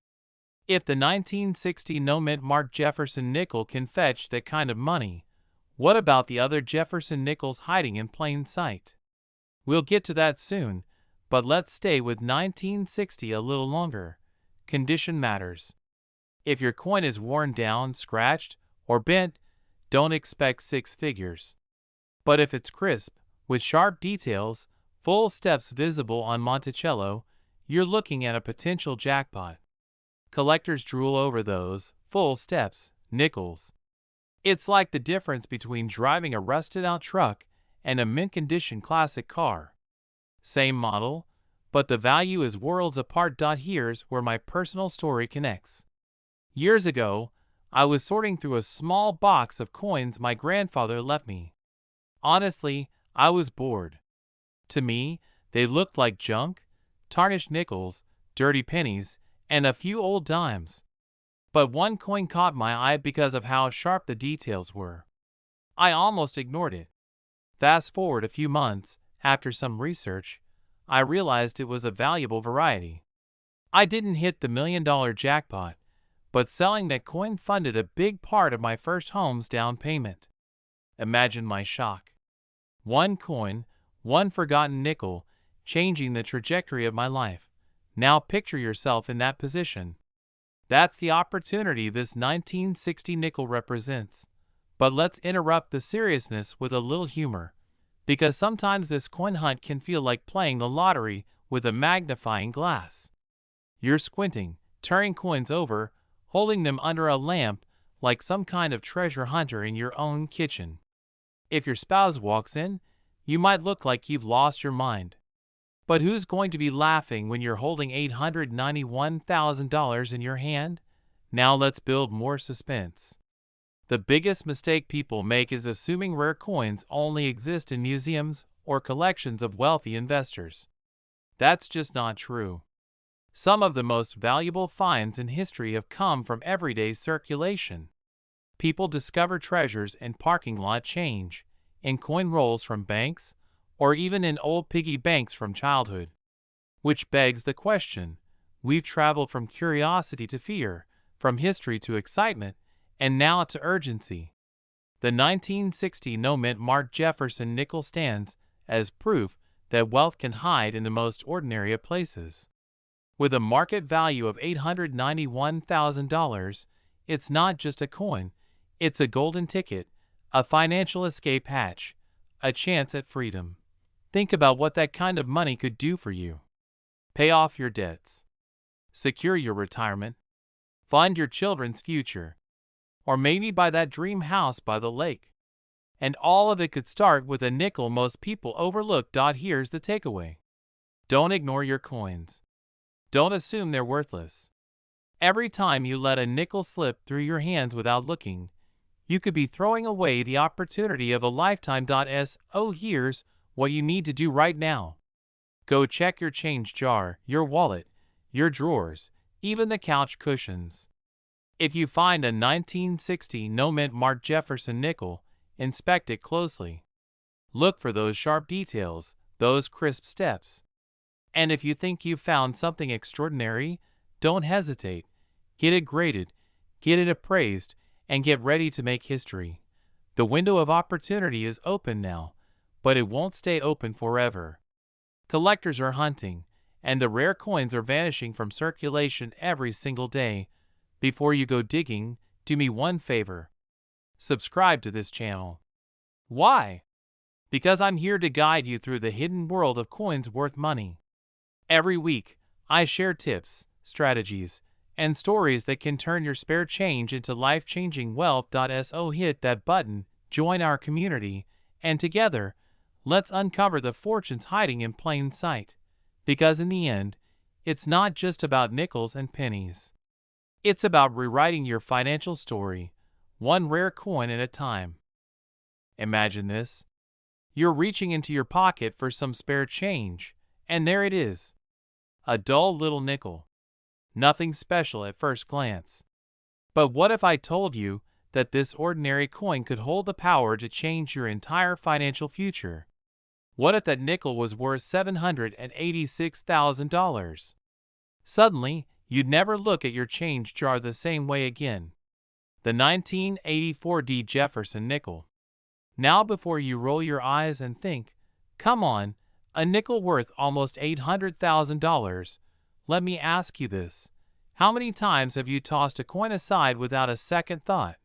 If the 1960 no-mint marked Jefferson nickel can fetch that kind of money, what about the other Jefferson nickels hiding in plain sight? We'll get to that soon, but let's stay with 1960 a little longer. Condition matters. If your coin is worn down, scratched, or bent, don't expect six figures. But if it's crisp, with sharp details, full steps visible on Monticello, you're looking at a potential jackpot. Collectors drool over those full steps nickels. It's like the difference between driving a rusted-out truck and a mint-condition classic car. Same model, but the value is worlds apart. Here's where my personal story connects. Years ago, I was sorting through a small box of coins my grandfather left me. Honestly, I was bored. To me, they looked like junk, tarnished nickels, dirty pennies, and a few old dimes. But one coin caught my eye because of how sharp the details were. I almost ignored it. Fast forward a few months, after some research, I realized it was a valuable variety. I didn't hit the $1 million jackpot, but selling that coin funded a big part of my first home's down payment. Imagine my shock. One coin, one forgotten nickel, changing the trajectory of my life. Now picture yourself in that position. That's the opportunity this 1960 nickel represents. But let's interrupt the seriousness with a little humor, because sometimes this coin hunt can feel like playing the lottery with a magnifying glass. You're squinting, turning coins over, holding them under a lamp like some kind of treasure hunter in your own kitchen. If your spouse walks in, you might look like you've lost your mind. But who's going to be laughing when you're holding $891,000 in your hand? Now let's build more suspense. The biggest mistake people make is assuming rare coins only exist in museums or collections of wealthy investors. That's just not true. Some of the most valuable finds in history have come from everyday circulation. People discover treasures in parking lot change, in coin rolls from banks, or even in old piggy banks from childhood. Which begs the question, we've traveled from curiosity to fear, from history to excitement, and now to urgency. The 1960 no-mint marked Jefferson nickel stands as proof that wealth can hide in the most ordinary of places. With a market value of $891,000, it's not just a coin, it's a golden ticket, a financial escape hatch, a chance at freedom. Think about what that kind of money could do for you. Pay off your debts, secure your retirement, fund your children's future, or maybe buy that dream house by the lake. And all of it could start with a nickel most people overlook. Here's the takeaway. Don't ignore your coins. Don't assume they're worthless. Every time you let a nickel slip through your hands without looking, you could be throwing away the opportunity of a lifetime. So here's what you need to do right now. Go check your change jar, your wallet, your drawers, even the couch cushions. If you find a 1960 no-mint marked Jefferson nickel, inspect it closely. Look for those sharp details, those crisp steps. And if you think you've found something extraordinary, don't hesitate. Get it graded, get it appraised, and get ready to make history. The window of opportunity is open now, but it won't stay open forever. Collectors are hunting, and the rare coins are vanishing from circulation every single day. Before you go digging, do me one favor. Subscribe to this channel. Why? Because I'm here to guide you through the hidden world of coins worth money. Every week, I share tips, strategies, and stories that can turn your spare change into life-changing wealth. So hit that button, join our community, and together, let's uncover the fortunes hiding in plain sight. Because in the end, it's not just about nickels and pennies. It's about rewriting your financial story, one rare coin at a time. Imagine this. You're reaching into your pocket for some spare change, and there it is. A dull little nickel. Nothing special at first glance. But what if I told you that this ordinary coin could hold the power to change your entire financial future? What if that nickel was worth $786,000? Suddenly, you'd never look at your change jar the same way again. The 1984 Jefferson Nickel. Now before you roll your eyes and think, come on, a nickel worth almost $800,000, let me ask you this. How many times have you tossed a coin aside without a second thought?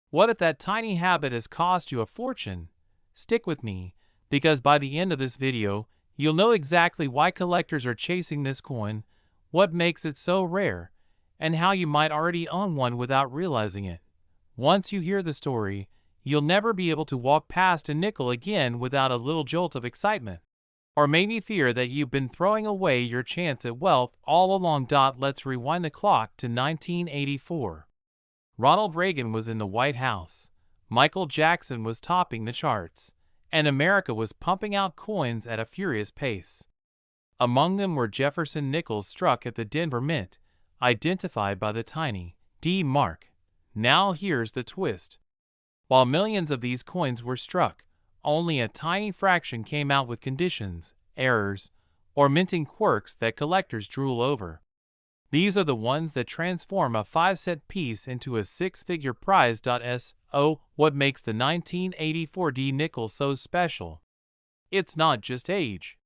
What if that tiny habit has cost you a fortune? Stick with me, because by the end of this video, you'll know exactly why collectors are chasing this coin, what makes it so rare, and how you might already own one without realizing it. Once you hear the story, you'll never be able to walk past a nickel again without a little jolt of excitement. Or maybe fear that you've been throwing away your chance at wealth all along. Let's rewind the clock to 1984. Ronald Reagan was in the White House. Michael Jackson was topping the charts, and America was pumping out coins at a furious pace. Among them were Jefferson nickels struck at the Denver Mint, identified by the tiny D mark. Now here's the twist. While millions of these coins were struck, only a tiny fraction came out with conditions, errors, or minting quirks that collectors drool over. These are the ones that transform a 5-cent piece into a 6-figure prize. So, what makes the 1984 nickel so special? It's not just age.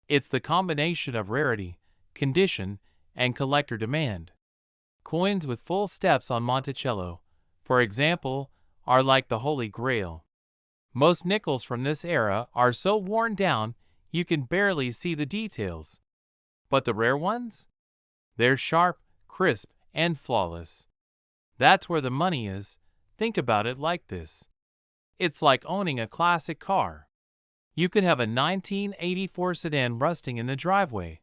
It's the combination of rarity, condition, and collector demand. Coins with full steps on Monticello, for example, are like the Holy Grail. Most nickels from this era are so worn down you can barely see the details. But the rare ones? They're sharp, crisp, and flawless. That's where the money is. Think about it like this. It's like owning a classic car. You could have a 1984 sedan rusting in the driveway,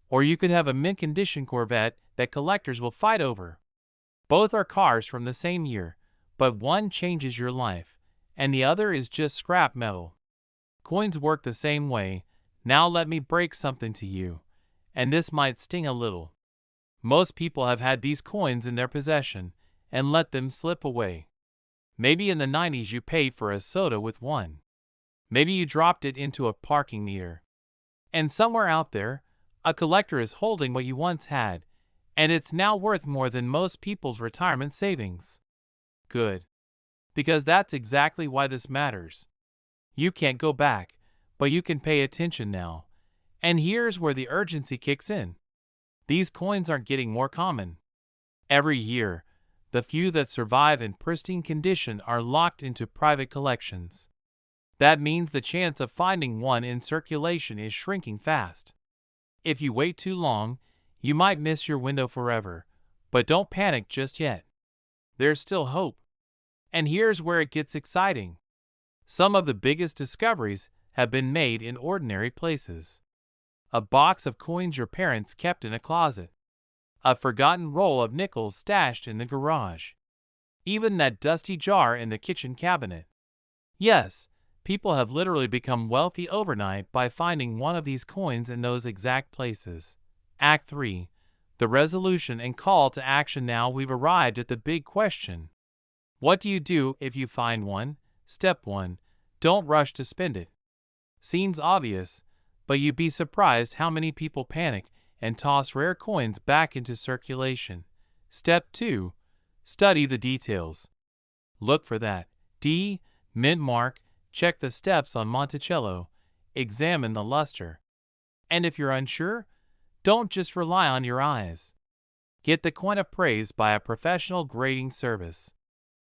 or you could have a mint-condition Corvette that collectors will fight over. Both are cars from the same year, but one changes your life, and the other is just scrap metal. Coins work the same way. Now let me break something to you, and this might sting a little. Most people have had these coins in their possession and let them slip away. Maybe in the 90s you paid for a soda with one. Maybe you dropped it into a parking meter. And somewhere out there, a collector is holding what you once had, and it's now worth more than most people's retirement savings. Good. Because that's exactly why this matters. You can't go back, but you can pay attention now. And here's where the urgency kicks in. These coins aren't getting more common. Every year, the few that survive in pristine condition are locked into private collections. That means the chance of finding one in circulation is shrinking fast. If you wait too long, you might miss your window forever, but don't panic just yet. There's still hope. And here's where it gets exciting. Some of the biggest discoveries have been made in ordinary places. A box of coins your parents kept in a closet. A forgotten roll of nickels stashed in the garage. even that dusty jar in the kitchen cabinet. Yes, people have literally become wealthy overnight by finding one of these coins in those exact places. Act 3. The resolution and call to action. Now we've arrived at the big question. What do you do if you find one? Step 1. Don't rush to spend it. Seems obvious, but you'd be surprised how many people panic and toss rare coins back into circulation. Step 2. Study the details. Look for that D mint mark, check the steps on Monticello, examine the luster. And if you're unsure, don't just rely on your eyes. Get the coin appraised by a professional grading service.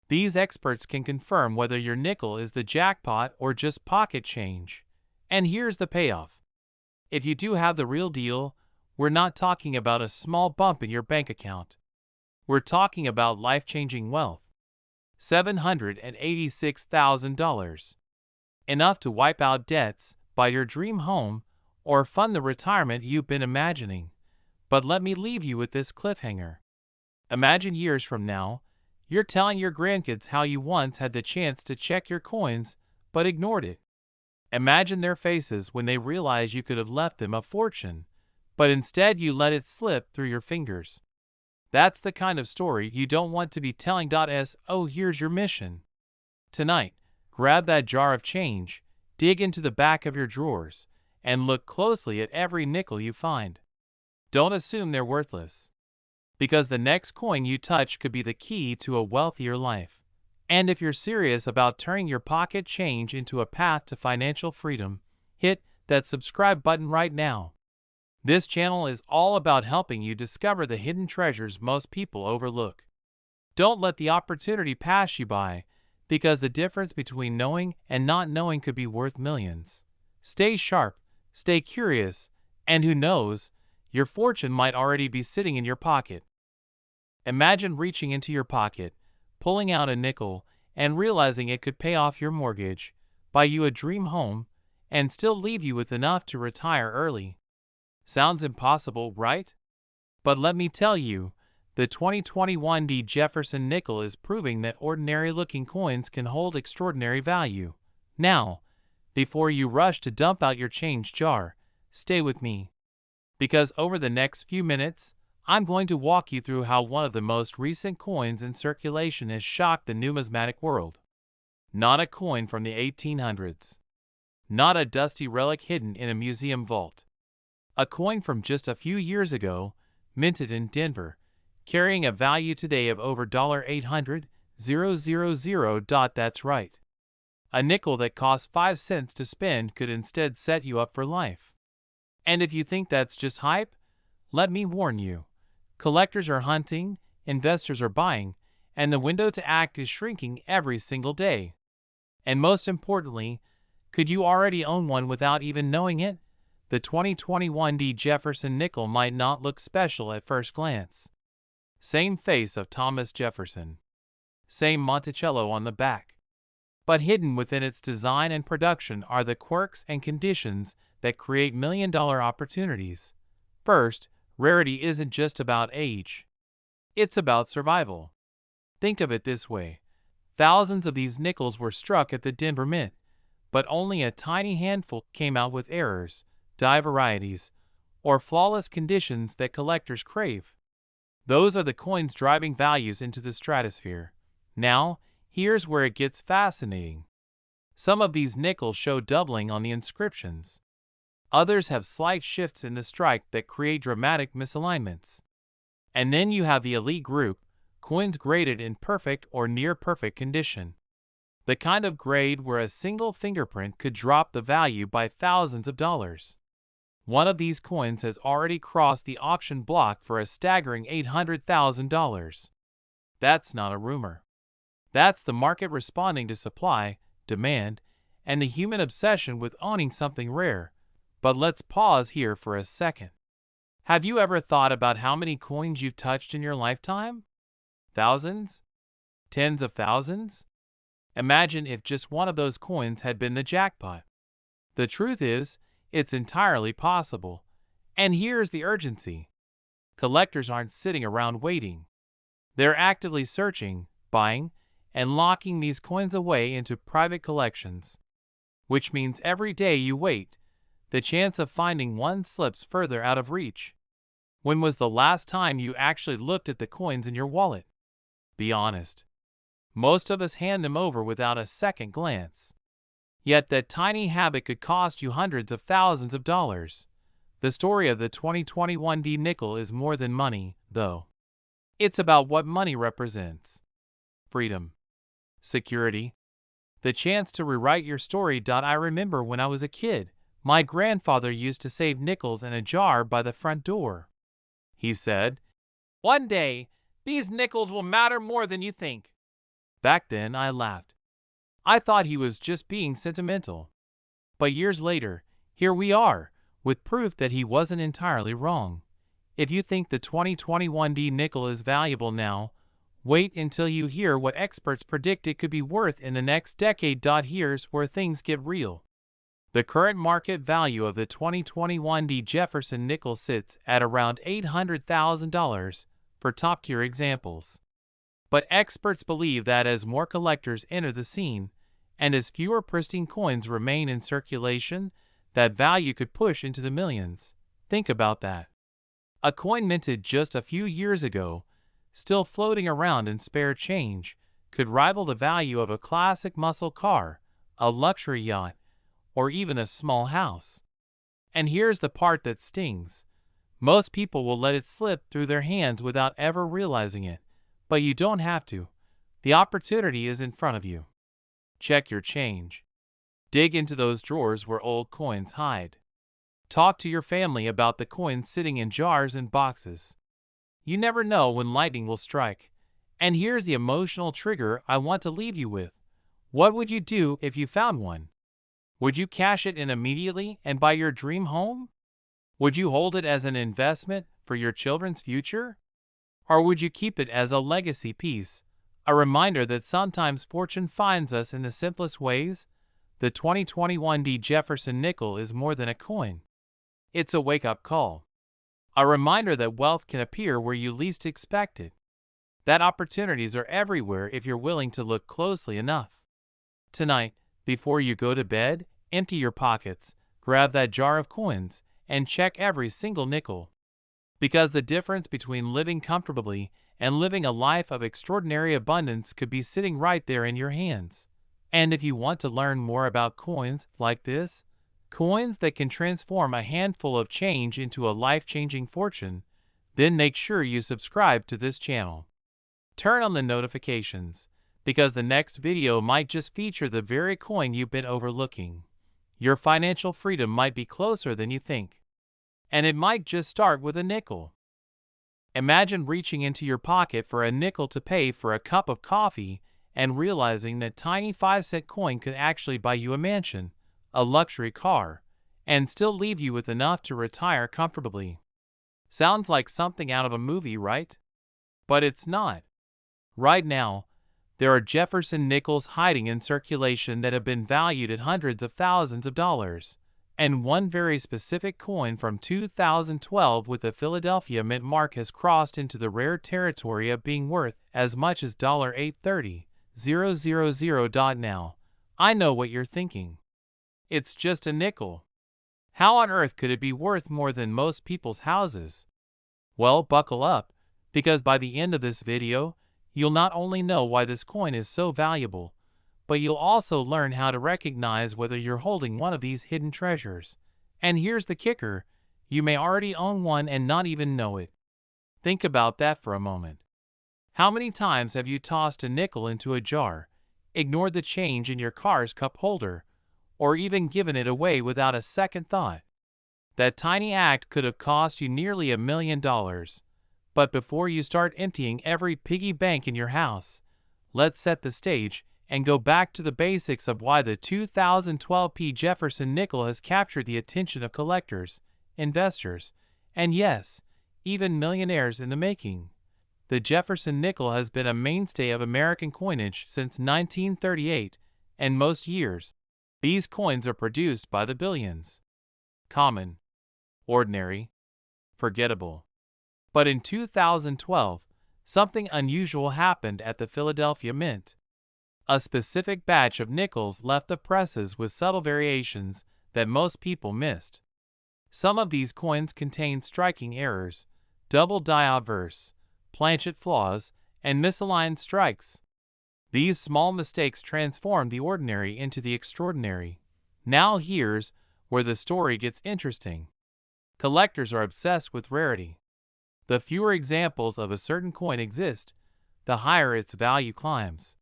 These experts can confirm whether your nickel is the jackpot or just pocket change. And here's the payoff. If you do have the real deal, we're not talking about a small bump in your bank account. We're talking about life-changing wealth. $786,000. Enough to wipe out debts, buy your dream home, or fund the retirement you've been imagining. But let me leave you with this cliffhanger. Imagine years from now, you're telling your grandkids how you once had the chance to check your coins, but ignored it. Imagine their faces when they realize you could have left them a fortune, but instead you let it slip through your fingers. That's the kind of story you don't want to be telling. So here's your mission. Tonight, grab that jar of change, dig into the back of your drawers, and look closely at every nickel you find. Don't assume they're worthless, because the next coin you touch could be the key to a wealthier life. And if you're serious about turning your pocket change into a path to financial freedom, hit that subscribe button right now. This channel is all about helping you discover the hidden treasures most people overlook. Don't let the opportunity pass you by, because the difference between knowing and not knowing could be worth millions. Stay sharp, stay curious, and who knows, your fortune might already be sitting in your pocket. Imagine reaching into your pocket, pulling out a nickel, and realizing it could pay off your mortgage, buy you a dream home, and still leave you with enough to retire early. Sounds impossible, right? But let me tell you, the 2021 Jefferson Nickel is proving that ordinary-looking coins can hold extraordinary value. Now, before you rush to dump out your change jar, stay with me. Because over the next few minutes, I'm going to walk you through how one of the most recent coins in circulation has shocked the numismatic world. Not a coin from the 1800s. Not a dusty relic hidden in a museum vault. A coin from just a few years ago, minted in Denver, carrying a value today of over $800,000. That's right. A nickel that cost 5 cents to spend could instead set you up for life. And if you think that's just hype, let me warn you. Collectors are hunting, investors are buying, and the window to act is shrinking every single day. And most importantly, could you already own one without even knowing it? The 2021 Jefferson Nickel might not look special at first glance. Same face of Thomas Jefferson. Same Monticello on the back. But hidden within its design and production are the quirks and conditions that create million-dollar opportunities. First, rarity isn't just about age. It's about survival. Think of it this way. Thousands of these nickels were struck at the Denver Mint, but only a tiny handful came out with errors, die varieties, or flawless conditions that collectors crave. Those are the coins driving values into the stratosphere. Now, here's where it gets fascinating. Some of these nickels show doubling on the inscriptions. Others have slight shifts in the strike that create dramatic misalignments. And then you have the elite group, coins graded in perfect or near-perfect condition. The kind of grade where a single fingerprint could drop the value by thousands of dollars. One of these coins has already crossed the auction block for a staggering $800,000. That's not a rumor. That's the market responding to supply, demand, and the human obsession with owning something rare. But let's pause here for a second. Have you ever thought about how many coins you've touched in your lifetime? Thousands? Tens of thousands? Imagine if just one of those coins had been the jackpot. The truth is, it's entirely possible. And here's the urgency. Collectors aren't sitting around waiting. They're actively searching, buying and locking these coins away into private collections. Which means every day you wait, the chance of finding one slips further out of reach. When was the last time you actually looked at the coins in your wallet? Be honest. Most of us hand them over without a second glance. Yet that tiny habit could cost you hundreds of thousands of dollars. The story of the 2021 nickel is more than money, though. It's about what money represents. Freedom. Security. The chance to rewrite your story. I remember when I was a kid, my grandfather used to save nickels in a jar by the front door. He said, "One day, these nickels will matter more than you think." Back then, I laughed. I thought he was just being sentimental. But years later, here we are, with proof that he wasn't entirely wrong. If you think the 2021 nickel is valuable now, wait until you hear what experts predict it could be worth in the next decade. Here's where things get real. The current market value of the 2021 Jefferson Nickel sits at around $800,000 for top-tier examples. But experts believe that as more collectors enter the scene, and as fewer pristine coins remain in circulation, that value could push into the millions. Think about that. A coin minted just a few years ago, still floating around in spare change, could rival the value of a classic muscle car, a luxury yacht, or even a small house. And here's the part that stings. Most people will let it slip through their hands without ever realizing it, but you don't have to. The opportunity is in front of you. Check your change. Dig into those drawers where old coins hide. Talk to your family about the coins sitting in jars and boxes. You never know when lightning will strike. And here's the emotional trigger I want to leave you with. What would you do if you found one? Would you cash it in immediately and buy your dream home? Would you hold it as an investment for your children's future? Or would you keep it as a legacy piece, a reminder that sometimes fortune finds us in the simplest ways? The 2021 Jefferson Nickel is more than a coin. It's a wake-up call. A reminder that wealth can appear where you least expect it. That opportunities are everywhere if you're willing to look closely enough. Tonight, before you go to bed, empty your pockets, grab that jar of coins, and check every single nickel. Because the difference between living comfortably and living a life of extraordinary abundance could be sitting right there in your hands. And if you want to learn more about coins like this, coins that can transform a handful of change into a life-changing fortune, then make sure you subscribe to this channel. Turn on the notifications, because the next video might just feature the very coin you've been overlooking. Your financial freedom might be closer than you think. And it might just start with a nickel. Imagine reaching into your pocket for a nickel to pay for a cup of coffee and realizing that tiny 5-cent coin could actually buy you a mansion, a luxury car, and still leave you with enough to retire comfortably. Sounds like something out of a movie, right? But it's not. Right now, there are Jefferson nickels hiding in circulation that have been valued at hundreds of thousands of dollars, and one very specific coin from 2012 with the Philadelphia Mint mark has crossed into the rare territory of being worth as much as $830,000. Now, I know what you're thinking. It's just a nickel. How on earth could it be worth more than most people's houses? Well, buckle up, because by the end of this video, you'll not only know why this coin is so valuable, but you'll also learn how to recognize whether you're holding one of these hidden treasures. And here's the kicker, you may already own one and not even know it. Think about that for a moment. How many times have you tossed a nickel into a jar, ignored the change in your car's cup holder, or even given it away without a second thought? That tiny act could have cost you nearly $1 million. But before you start emptying every piggy bank in your house, let's set the stage and go back to the basics of why the 2012 Jefferson Nickel has captured the attention of collectors, investors, and yes, even millionaires in the making. The Jefferson Nickel has been a mainstay of American coinage since 1938, and most years, these coins are produced by the billions. Common, ordinary, forgettable. But in 2012, something unusual happened at the Philadelphia Mint. A specific batch of nickels left the presses with subtle variations that most people missed. Some of these coins contained striking errors, double die obverse, planchet flaws, and misaligned strikes. These small mistakes transformed the ordinary into the extraordinary. Now here's where the story gets interesting. Collectors are obsessed with rarity. The fewer examples of a certain coin exist, the higher its value climbs.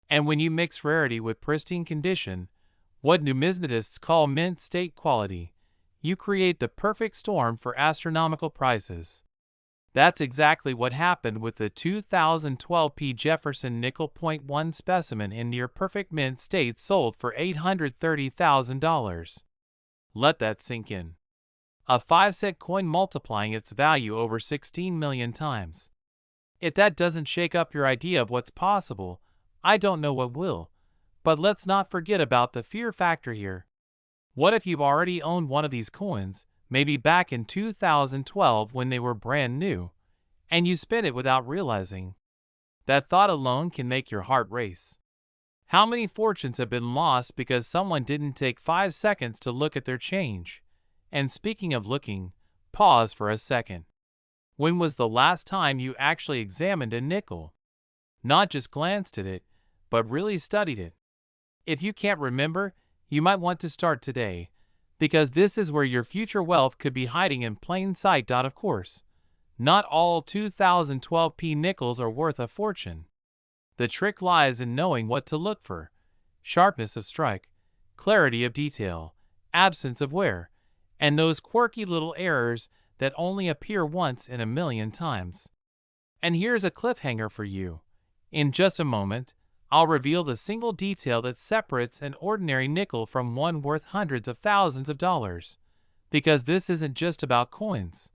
And when you mix rarity with pristine condition, what numismatists call mint state quality, you create the perfect storm for astronomical prices. That's exactly what happened with the 2012 Jefferson Nickel .1 specimen in near perfect mint state sold for $830,000. Let that sink in. A 5-cent coin multiplying its value over 16 million times. If that doesn't shake up your idea of what's possible, I don't know what will. But let's not forget about the fear factor here. What if you've already owned one of these coins, maybe back in 2012 when they were brand new, and you spent it without realizing? That thought alone can make your heart race. How many fortunes have been lost because someone didn't take 5 seconds to look at their change? And speaking of looking, pause for a second. When was the last time you actually examined a nickel? Not just glanced at it, but really studied it. If you can't remember, you might want to start today, because this is where your future wealth could be hiding in plain sight. Of course, not all 2012 nickels are worth a fortune. The trick lies in knowing what to look for: sharpness of strike, clarity of detail, absence of wear, and those quirky little errors that only appear once in a million times. And here's a cliffhanger for you. In just a moment, I'll reveal the single detail that separates an ordinary nickel from one worth hundreds of thousands of dollars. Because this isn't just about coins.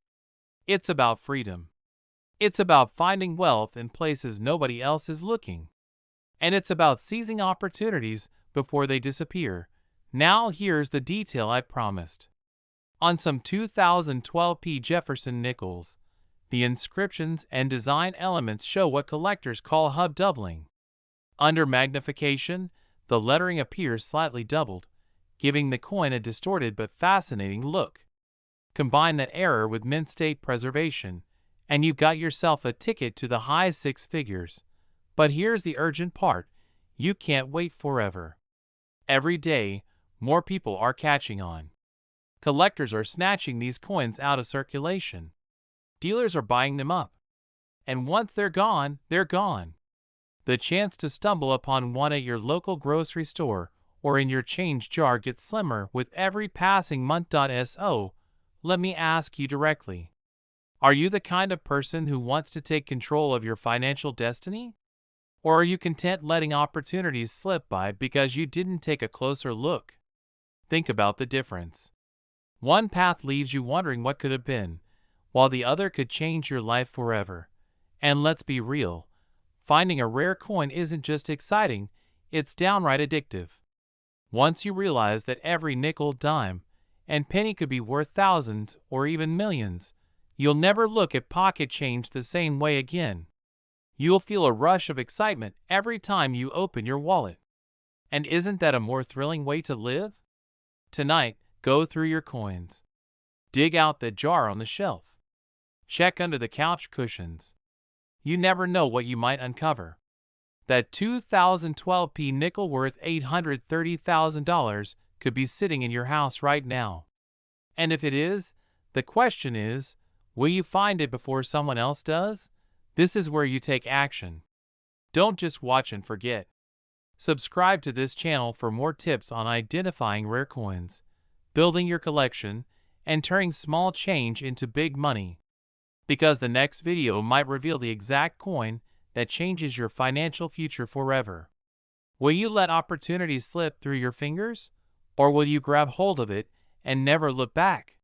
It's about freedom. It's about finding wealth in places nobody else is looking. And it's about seizing opportunities before they disappear. Now here's the detail I promised. On some 2012 Jefferson nickels, the inscriptions and design elements show what collectors call hub doubling. Under magnification, the lettering appears slightly doubled, giving the coin a distorted but fascinating look. Combine that error with mint state preservation, and you've got yourself a ticket to the high 6 figures. But here's the urgent part: you can't wait forever. Every day, more people are catching on. Collectors are snatching these coins out of circulation. Dealers are buying them up. And once they're gone, they're gone. The chance to stumble upon one at your local grocery store or in your change jar gets slimmer with every passing month. So, let me ask you directly. Are you the kind of person who wants to take control of your financial destiny? Or are you content letting opportunities slip by because you didn't take a closer look? Think about the difference. One path leaves you wondering what could have been, while the other could change your life forever. And let's be real. Finding a rare coin isn't just exciting, it's downright addictive. Once you realize that every nickel, dime, and penny could be worth thousands or even millions, you'll never look at pocket change the same way again. You'll feel a rush of excitement every time you open your wallet. And isn't that a more thrilling way to live? Tonight, go through your coins. Dig out the jar on the shelf. Check under the couch cushions. You never know what you might uncover. That 2012 nickel worth $830,000 could be sitting in your house right now. And if it is, the question is, will you find it before someone else does? This is where you take action. Don't just watch and forget. Subscribe to this channel for more tips on identifying rare coins, building your collection, and turning small change into big money. Because the next video might reveal the exact coin that changes your financial future forever. Will you let opportunities slip through your fingers? Or will you grab hold of it and never look back?